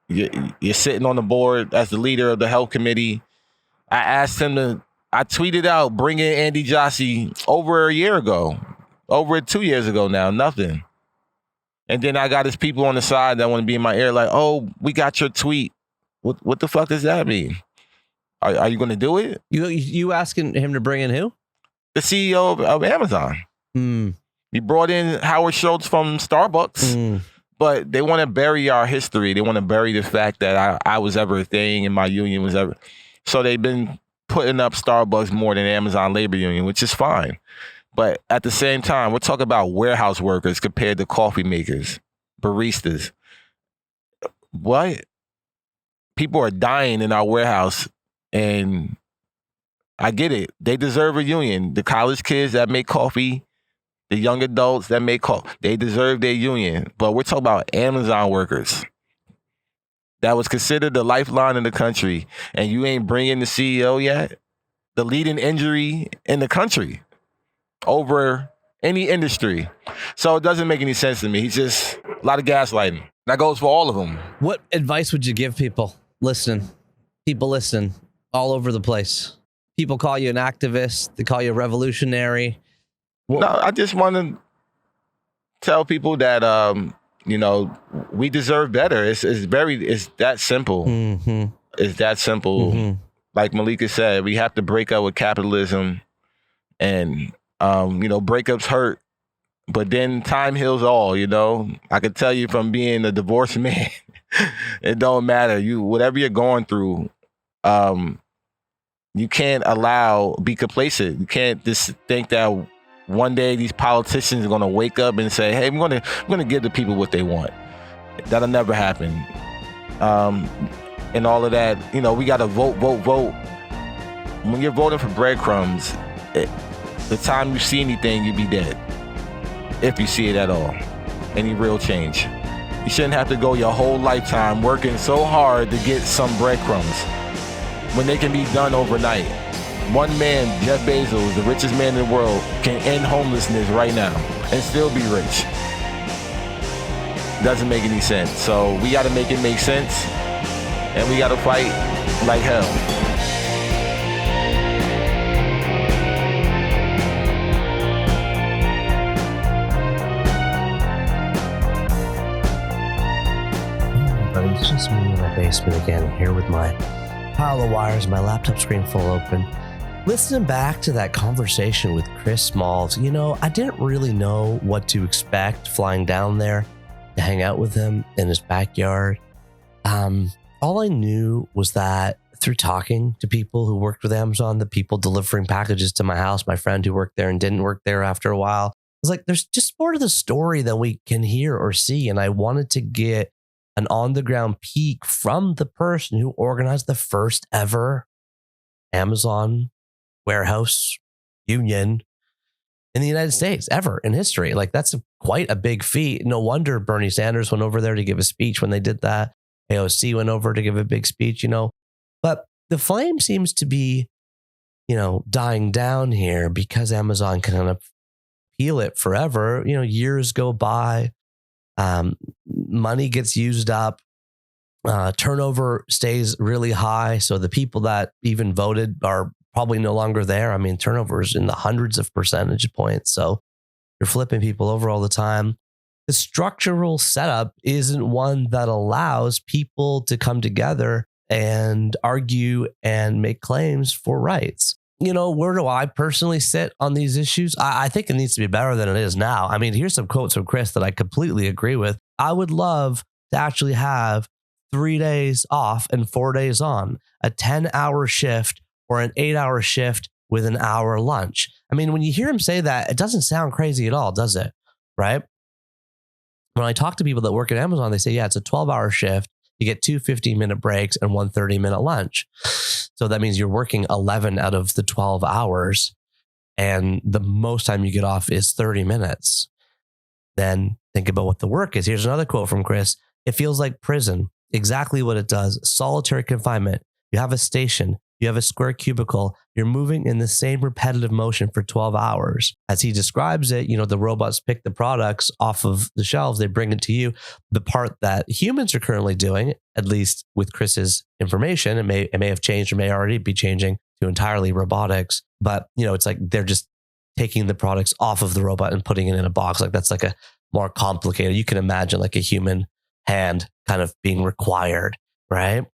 Speaker 2: You're sitting on the board as the leader of the help committee. I tweeted out, bring in Andy Jassy over a year ago, over 2 years ago now, nothing. And then I got his people on the side that want to be in my ear like, oh, we got your tweet. What the fuck does that mean? Are you going to do it?
Speaker 1: You asking him to bring in who?
Speaker 2: The CEO of Amazon. He brought in Howard Schultz from Starbucks. But they want to bury our history. They want to bury the fact that I was ever a thing and my union was ever. So they've been putting up Starbucks more than Amazon Labor Union, which is fine. But at the same time, we're talking about warehouse workers compared to coffee makers, baristas. What? People are dying in our warehouse, and I get it. They deserve a union. The college kids that make coffee, the young adults that make coffee, they deserve their union. But we're talking about Amazon workers. That was considered the lifeline in the country, and you ain't bringing the CEO yet? The leading injury in the country over any industry. So it doesn't make any sense to me. He's just a lot of gaslighting. That goes for all of them.
Speaker 1: What advice would you give people listening? People listening all over the place. People call you an activist. They call you a revolutionary.
Speaker 2: No, I just want to tell people that, we deserve better. It's that simple.
Speaker 1: Mm-hmm.
Speaker 2: It's that simple. Mm-hmm. Like Malaika said, we have to break up with capitalism, and breakups hurt, but then time heals all. I can tell you from being a divorced man, it don't matter. Whatever you're going through, you can't be complacent. You can't just think that one day these politicians are going to wake up and say, hey, I'm going to give the people what they want. That'll never happen. And all of that, we got to vote. When you're voting for breadcrumbs, the time you see anything, you be dead. If you see it at all. any real change. You shouldn't have to go your whole lifetime working so hard to get some breadcrumbs when they can be done overnight. One man, Jeff Bezos, the richest man in the world, can end homelessness right now and still be rich. Doesn't make any sense. So we got to make it make sense, and we got to fight like hell.
Speaker 1: It's just me in my basement again, here with my pile of wires, my laptop screen full open. Listening back to that conversation with Chris Smalls, I didn't really know what to expect flying down there to hang out with him in his backyard. All I knew was that through talking to people who worked with Amazon, the people delivering packages to my house, my friend who worked there and didn't work there after a while, I was like, there's just more to the story than we can hear or see. And I wanted to get an on-the-ground peek from the person who organized the first ever Amazon warehouse union in the United States ever in history. Like, that's quite a big feat. No wonder Bernie Sanders went over there to give a speech when they did that. AOC went over to give a big speech, But the flame seems to be, dying down here because Amazon can kind of peel it forever. Years go by. Money gets used up, turnover stays really high. So the people that even voted are probably no longer there. I mean, turnover is in the hundreds of percentage points. So you're flipping people over all the time. The structural setup isn't one that allows people to come together and argue and make claims for rights. Where do I personally sit on these issues? I think it needs to be better than it is now. I mean, here's some quotes from Chris that I completely agree with. I would love to actually have 3 days off and 4 days on, a 10-hour shift or an 8-hour shift with an hour lunch. I mean, when you hear him say that, it doesn't sound crazy at all, does it? Right? When I talk to people that work at Amazon, they say, yeah, it's a 12-hour shift. You get 2 15-minute breaks and 1 30-minute lunch. So that means you're working 11 out of the 12 hours, and the most time you get off is 30 minutes. Then think about what the work is. Here's another quote from Chris. It feels like prison. Exactly what it does. Solitary confinement. You have a station. You have a square cubicle. You're moving in the same repetitive motion for 12 hours. As he describes it, the robots pick the products off of the shelves. They bring it to you. The part that humans are currently doing, at least with Chris's information, it may have changed or may already be changing to entirely robotics. But, it's like they're just taking the products off of the robot and putting it in a box. Like, that's like a more complicated. You can imagine like a human hand kind of being required, right?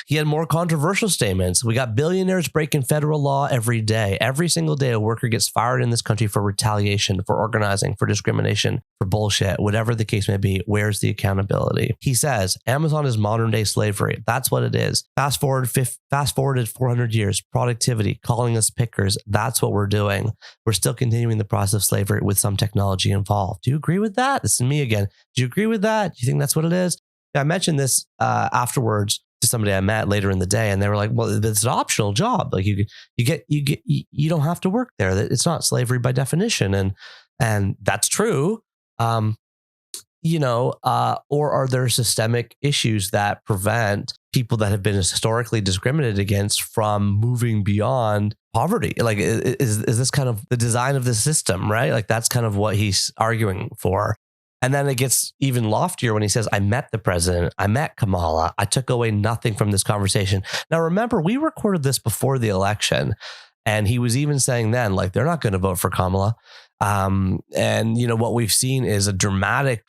Speaker 1: He had more controversial statements. We got billionaires breaking federal law every day. Every single day, a worker gets fired in this country for retaliation, for organizing, for discrimination, for bullshit, whatever the case may be. Where's the accountability? He says, Amazon is modern day slavery. That's what it is. Fast forwarded 400 years, productivity, calling us pickers. That's what we're doing. We're still continuing the process of slavery with some technology involved. Do you agree with that? This is me again. Do you agree with that? Do you think that's what it is? I mentioned this afterwards to somebody I met later in the day, and they were like, well, it's an optional job. Like you don't have to work there. It's not slavery by definition. And that's true. Or are there systemic issues that prevent people that have been historically discriminated against from moving beyond poverty? Like, is this kind of the design of the system, right? Like, that's kind of what he's arguing for. And then it gets even loftier when he says, I met the president, I met Kamala, I took away nothing from this conversation. Now, remember, we recorded this before the election, and he was even saying then, like, they're not going to vote for Kamala. And, what we've seen is a dramatic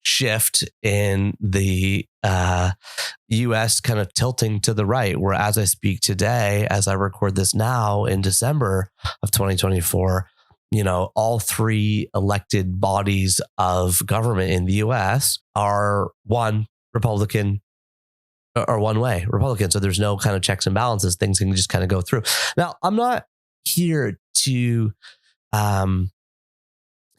Speaker 1: shift in the U.S. kind of tilting to the right, where as I speak today, as I record this now in December of 2024, all 3 elected bodies of government in the U.S. are one Republican or one way Republican. So there's no kind of checks and balances. Things can just kind of go through. Now, I'm not here to kind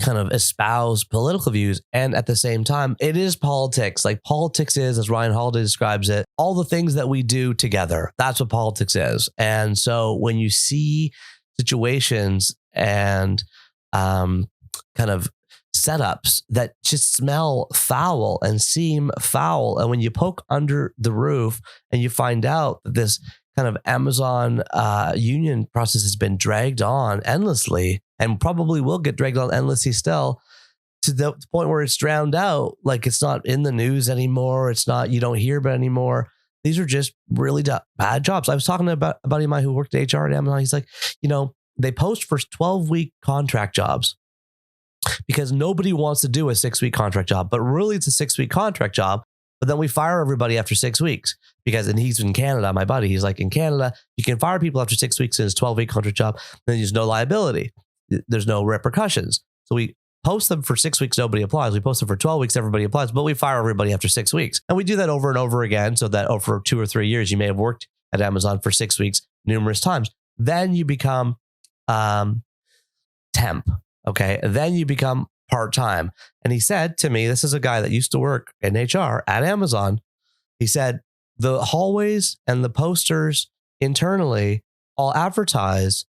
Speaker 1: of espouse political views. And at the same time, it is politics. Like, politics is, as Ryan Holiday describes it, all the things that we do together. That's what politics is. And so when you see situations and kind of setups that just smell foul and seem foul. And when you poke under the roof and you find out that this kind of Amazon union process has been dragged on endlessly and probably will get dragged on endlessly still, to the point where it's drowned out. Like, it's not in the news anymore. It's not, you don't hear about it anymore. These are just really bad jobs. I was talking about a buddy of mine who worked at HR at Amazon. He's like, they post for 12-week contract jobs because nobody wants to do a 6-week contract job, but really it's a 6-week contract job. But then we fire everybody after 6 weeks and he's in Canada, my buddy. He's like, in Canada, you can fire people after 6 weeks in his 12-week contract job. Then there's no liability. There's no repercussions. So we post them for 6 weeks, nobody applies. We post them for 12 weeks, everybody applies, but we fire everybody after 6 weeks. And we do that over and over again, so that over 2 or 3 years, you may have worked at Amazon for 6 weeks numerous times. Then you become temp. Okay. Then you become part-time. And he said to me, this is a guy that used to work in HR at Amazon. He said, the hallways and the posters internally all advertise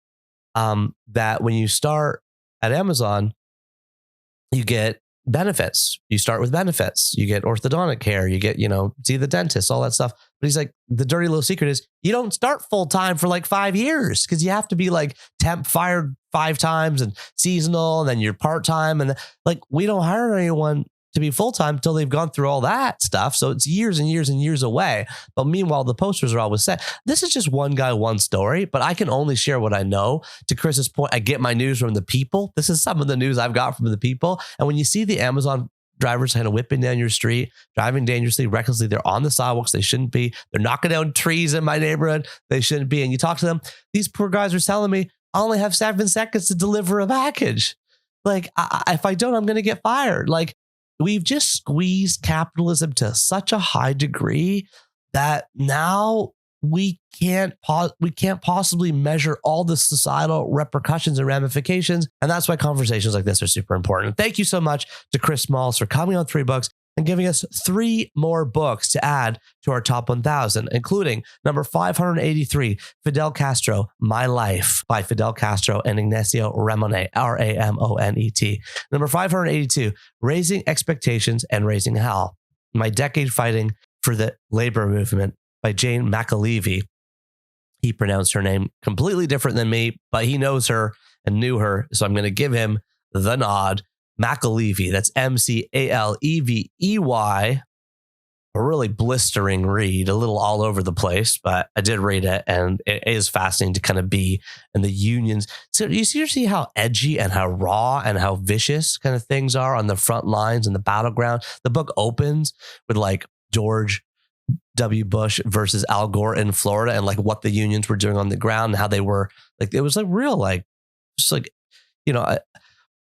Speaker 1: that when you start at Amazon, you get benefits. You start with benefits. You get orthodontic care. You get, see the dentist, all that stuff. But he's like, the dirty little secret is you don't start full time for like 5 years because you have to be like temp fired 5 times and seasonal, and then you're part time. And like, we don't hire anyone to be full time until they've gone through all that stuff. So it's years and years and years away. But meanwhile, the posters are always set. This is just one guy, one story, but I can only share what I know. To Chris's point, I get my news from the people. This is some of the news I've got from the people. And when you see the Amazon drivers kind of whipping down your street, driving dangerously, recklessly, they're on the sidewalks they shouldn't be. They're knocking down trees in my neighborhood they shouldn't be. And you talk to them, these poor guys are telling me, I only have 7 seconds to deliver a package. Like, if I don't, I'm going to get fired. Like, we've just squeezed capitalism to such a high degree that now we can't possibly measure all the societal repercussions and ramifications. And that's why conversations like this are super important. Thank you so much to Chris Smalls for coming on 3 books and giving us 3 more books to add to our top 1,000, including number 583, Fidel Castro, My Life by Fidel Castro and Ignacio Ramonet, Ramonet. Number 582, Raising Expectations and Raising Hell, My Decade Fighting for the Labor Movement by Jane McAlevey. He pronounced her name completely different than me, but he knows her and knew her, so I'm going to give him the nod. McAlevey, that's McAlevey, a really blistering read, a little all over the place, but I did read it, and it is fascinating to kind of be in the unions. So you see how edgy and how raw and how vicious kind of things are on the front lines and the battleground. The book opens with like George W. Bush versus Al Gore in Florida, and like what the unions were doing on the ground and how they were like, it was like real, like, just like,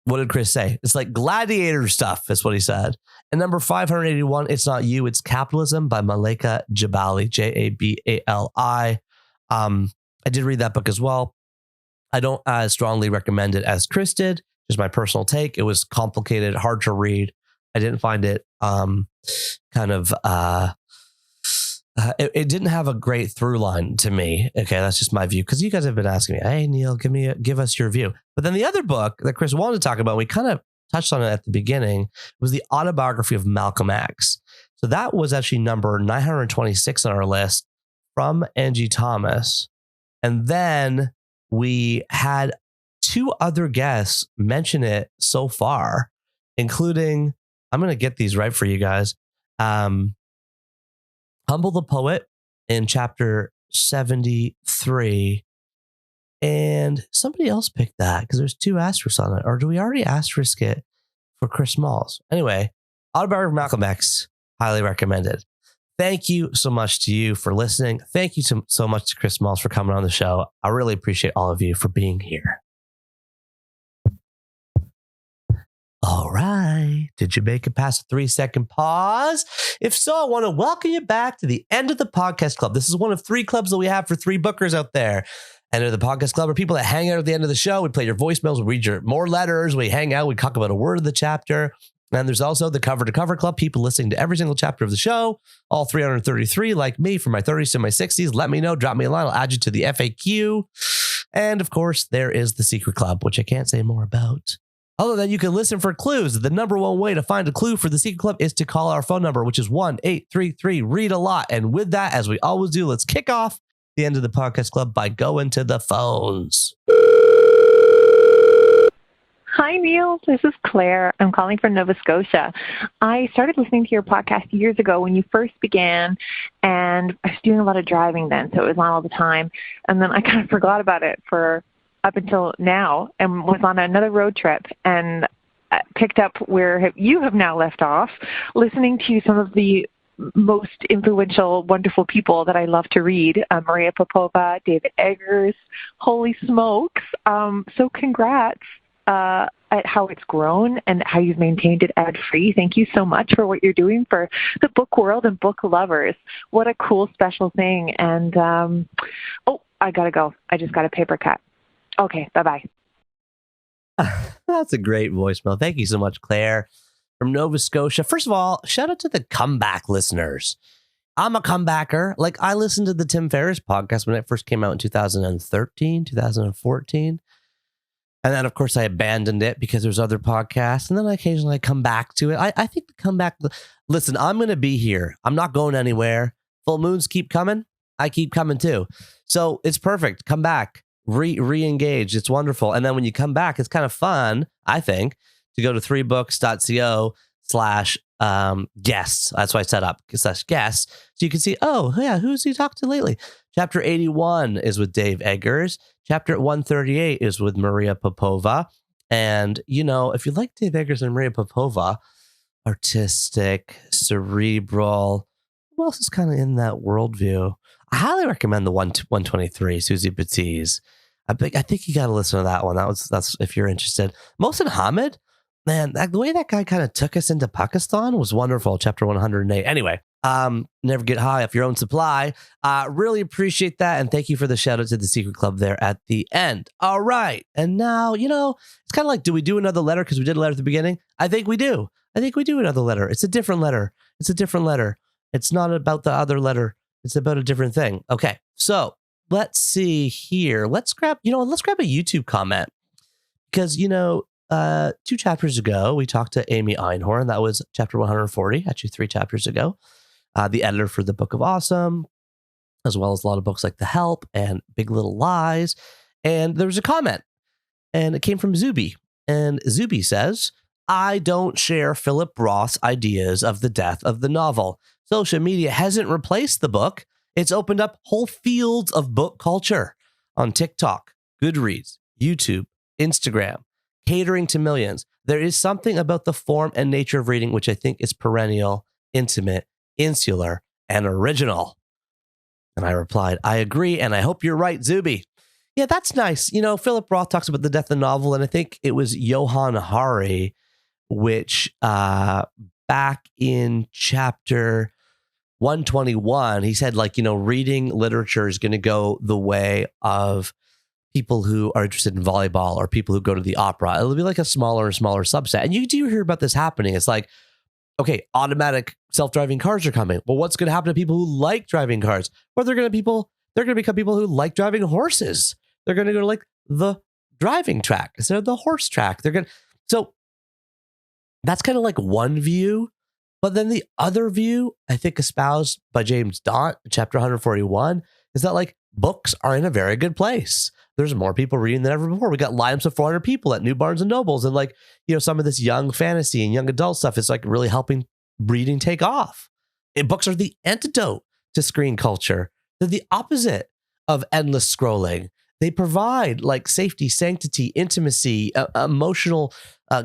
Speaker 1: what did Chris say? It's like gladiator stuff, is what he said. And number 581, It's Not You, It's Capitalism by Malaika Jabali, Jabali. I did read that book as well. I don't as strongly recommend it as Chris did, just my personal take. It was complicated, hard to read. I didn't find it it didn't have a great through line to me. Okay, that's just my view, because you guys have been asking me, hey, Neil, give us your view. But then the other book that Chris wanted to talk about, we kind of touched on it at the beginning, was the autobiography of Malcolm X. So that was actually number 926 on our list from Angie Thomas. And then we had 2 other guests mention it so far, including, I'm going to get these right for you guys. Humble the Poet in chapter 73. And somebody else picked that because there's 2 asterisks on it. Or do we already asterisk it for Chris Smalls? Anyway, autobiography of Malcolm X, highly recommended. Thank you so much to you for listening. Thank you so much to Chris Smalls for coming on the show. I really appreciate all of you for being here. All right. Did you make it past a 3-second pause? If so, I want to welcome you back to the End of the Podcast Club. This is one of 3 clubs that we have for 3 bookers out there. End of the Podcast Club are people that hang out at the end of the show. We play your voicemails, we read your more letters, we hang out, we talk about a word of the chapter. And there's also the Cover to Cover Club, people listening to every single chapter of the show, all 333 like me, from my 30s to my 60s. Let me know, drop me a line, I'll add you to the FAQ. And of course, there is the Secret Club, which I can't say more about Other than you can listen for clues. The number one way to find a clue for the Secret Club is to call our phone number, which is 1-833-READ-A-LOT. And with that, as we always do, let's kick off the end of the podcast club by going to the phones.
Speaker 4: Hi, Neil. This is Claire. I'm calling from Nova Scotia. I started listening to your podcast years ago when you first began, and I was doing a lot of driving then, so it was on all the time. And then I kind of forgot about it for up until now and was on another road trip and picked up where you have now left off, listening to some of the most influential, wonderful people that I love to read, Maria Popova, David Eggers. Holy smokes. So congrats at how it's grown and how you've maintained it ad-free. Thank you so much for what you're doing for the book world and book lovers. What a cool, special thing. And, I got to go. I just got a paper cut. Okay, bye-bye.
Speaker 1: That's a great voicemail. Thank you so much, Claire, from Nova Scotia. First of all, shout out to the comeback listeners. I'm a comebacker. Like, I listened to the Tim Ferriss podcast when it first came out in 2013, 2014. And then, of course, I abandoned it because there's other podcasts. And then occasionally I come back to it. I think the comeback... Listen, I'm going to be here. I'm not going anywhere. Full moons keep coming. I keep coming too. So it's perfect. Come back. Re-engage. It's wonderful. And then when you come back, it's kind of fun, I think, to go to 3books.co/guests. That's why I set up /guests. So you can see, oh, yeah, who's he talked to lately? Chapter 81 is with Dave Eggers. Chapter 138 is with Maria Popova. And, you know, if you like Dave Eggers and Maria Popova, artistic, cerebral, who else is kind of in that worldview? I highly recommend the 123, Susie Batiz. I think you got to listen to that one. That's if you're interested. Mohsin Hamid, man, the way that guy kind of took us into Pakistan was wonderful. Chapter 108. Anyway, never get high off your own supply. Really appreciate that. And thank you for the shout out to the Secret Club there at the end. All right. And now, you know, it's kind of like, do we do another letter? Because we did a letter at the beginning. I think we do. I think we do another letter. It's a different letter. It's a different letter. It's not about the other letter. It's about a different thing. Okay. So let's see here. Let's grab a YouTube comment because, you know, 2 chapters ago, we talked to Amy Einhorn. That was chapter 140, actually 3 chapters ago. The editor for the Book of Awesome, as well as a lot of books like The Help and Big Little Lies. And there was a comment, and it came from Zuby. And Zuby says, I don't share Philip Roth's ideas of the death of the novel. Social media hasn't replaced the book. It's opened up whole fields of book culture on TikTok, Goodreads, YouTube, Instagram, catering to millions. There is something about the form and nature of reading, which I think is perennial, intimate, insular, and original. And I replied, I agree, and I hope you're right, Zuby. Yeah, that's nice. You know, Philip Roth talks about the death of the novel, and I think it was Johann Hari, which back in chapter 121, he said, like, you know, reading literature is going to go the way of people who are interested in volleyball or people who go to the opera. It'll be like a smaller and smaller subset. And you do hear about this happening. It's like, okay, automatic self-driving cars are coming. Well, what's going to happen to people who like driving cars? Well, they're going to become people who like driving horses. They're going to go to like the driving track instead of the horse track. So that's kind of like one view. But then the other view, I think espoused by James Daunt, chapter 141, is that like books are in a very good place. There's more people reading than ever before. We got lineups of 400 people at new Barnes and Nobles. And like, you know, some of this young fantasy and young adult stuff is like really helping reading take off. And books are the antidote to screen culture. They're the opposite of endless scrolling. They provide like safety, sanctity, intimacy, emotional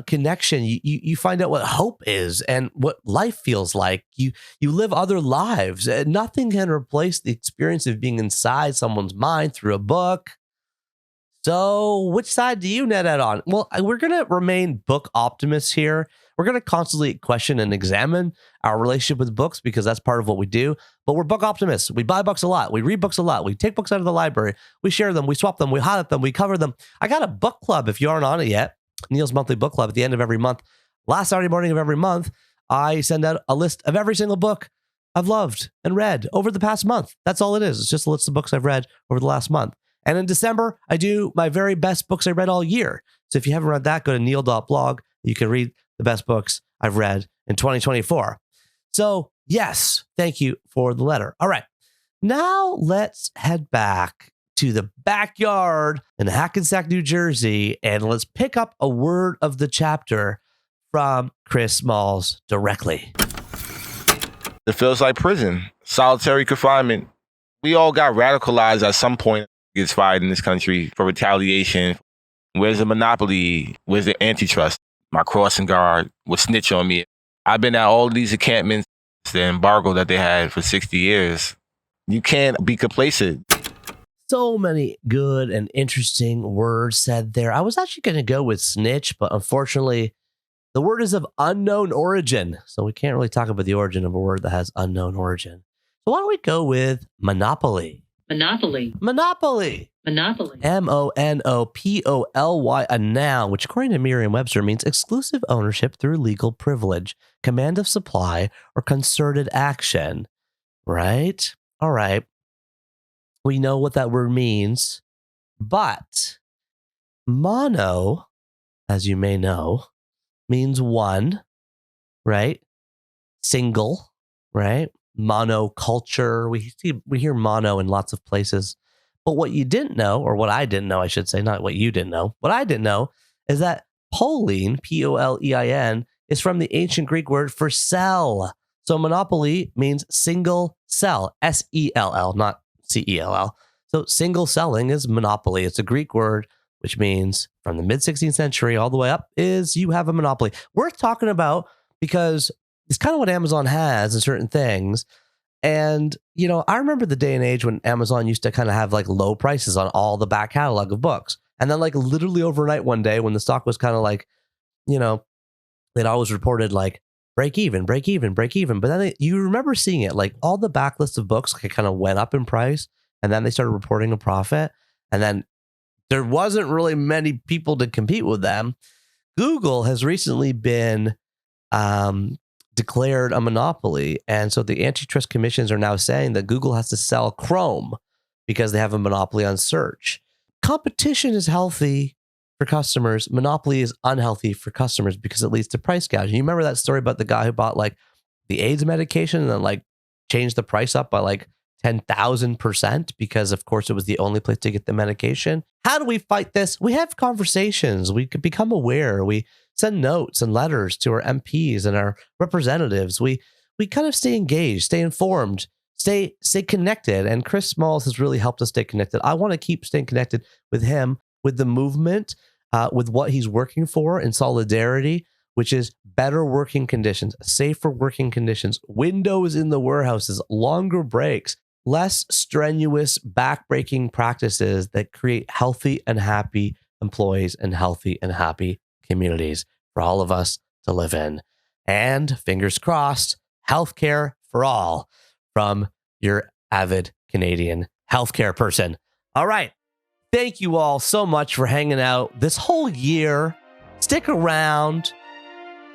Speaker 1: connection. You find out what hope is and what life feels like. You live other lives. Nothing can replace the experience of being inside someone's mind through a book. So which side do you net out on? Well, we're going to remain book optimists here. We're going to constantly question and examine our relationship with books because that's part of what we do. But we're book optimists. We buy books a lot. We read books a lot. We take books out of the library. We share them. We swap them. We highlight them. We cover them. I got a book club if you aren't on it yet. Neil's Monthly Book Club at the end of every month. Last Saturday morning of every month, I send out a list of every single book I've loved and read over the past month. That's all it is. It's just a list of books I've read over the last month. And in December, I do my very best books I read all year. So if you haven't read that, go to neil.blog. You can read the best books I've read in 2024. So yes, thank you for the letter. All right, now let's head back to the backyard in Hackensack, New Jersey, and let's pick up a word of the chapter from Chris Smalls directly.
Speaker 2: It feels like prison, solitary confinement. We all got radicalized at some point. Gets fired in this country for retaliation. Where's the monopoly? Where's the antitrust? My crossing guard would snitch on me. I've been at all these encampments, the embargo that they had for 60 years. You can't be complacent.
Speaker 1: So many good and interesting words said there. I was actually going to go with snitch, but unfortunately, the word is of unknown origin. So we can't really talk about the origin of a word that has unknown origin. So why don't we go with monopoly?
Speaker 5: Monopoly.
Speaker 1: Monopoly.
Speaker 5: Monopoly.
Speaker 1: Monopoly, a noun, which according to Merriam-Webster means exclusive ownership through legal privilege, command of supply, or concerted action. Right? All right. We know what that word means, but mono, as you may know, means one, right? Single, right? Monoculture. We hear mono in lots of places. But what you didn't know, or what I didn't know, I should say, not what you didn't know, what I didn't know is that polein, P-O-L-E-I-N, is from the ancient Greek word for cell. So monopoly means single cell, S-E-L-L, not C-E-L-L. So single selling is monopoly. It's a Greek word, which means from the mid-16th century all the way up is you have a monopoly. Worth talking about because it's kind of what Amazon has in certain things. And, you know, I remember the day and age when Amazon used to kind of have like low prices on all the back catalog of books. And then like literally overnight one day when the stock was kind of like, you know, they'd always reported like break even. But then you remember seeing it like all the backlist of books like, kind of went up in price. And then they started reporting a profit. And then there wasn't really many people to compete with them. Google has recently been declared a monopoly. And so the antitrust commissions are now saying that Google has to sell Chrome because they have a monopoly on search. Competition is healthy for customers. Monopoly is unhealthy for customers because it leads to price gouging. You remember that story about the guy who bought like the AIDS medication and then like changed the price up by like 10,000% because of course it was the only place to get the medication. How do we fight this? We have conversations. We could become aware. We send notes and letters to our MPs and our representatives. We kind of stay engaged, stay informed, stay connected. And Chris Smalls has really helped us stay connected. I want to keep staying connected with him, with the movement, with what he's working for in solidarity, which is better working conditions, safer working conditions, windows in the warehouses, longer breaks, less strenuous back-breaking practices that create healthy and happy employees and healthy and happy communities for all of us to live in. And fingers crossed, healthcare for all from your avid Canadian healthcare person. All right. Thank you all so much for hanging out this whole year. Stick around.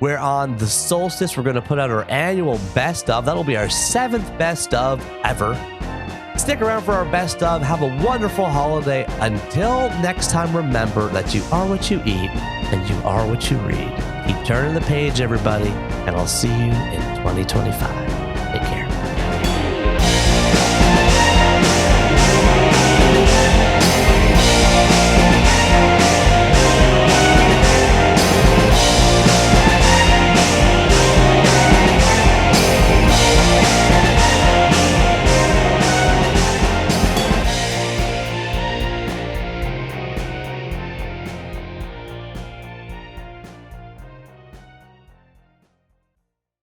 Speaker 1: We're on the solstice. We're going to put out our annual best of. That'll be our 7th best of ever. Stick around for our best of. Have a wonderful holiday. Until next time, remember that you are what you eat and you are what you read. Keep turning the page, everybody, and I'll see you in 2025.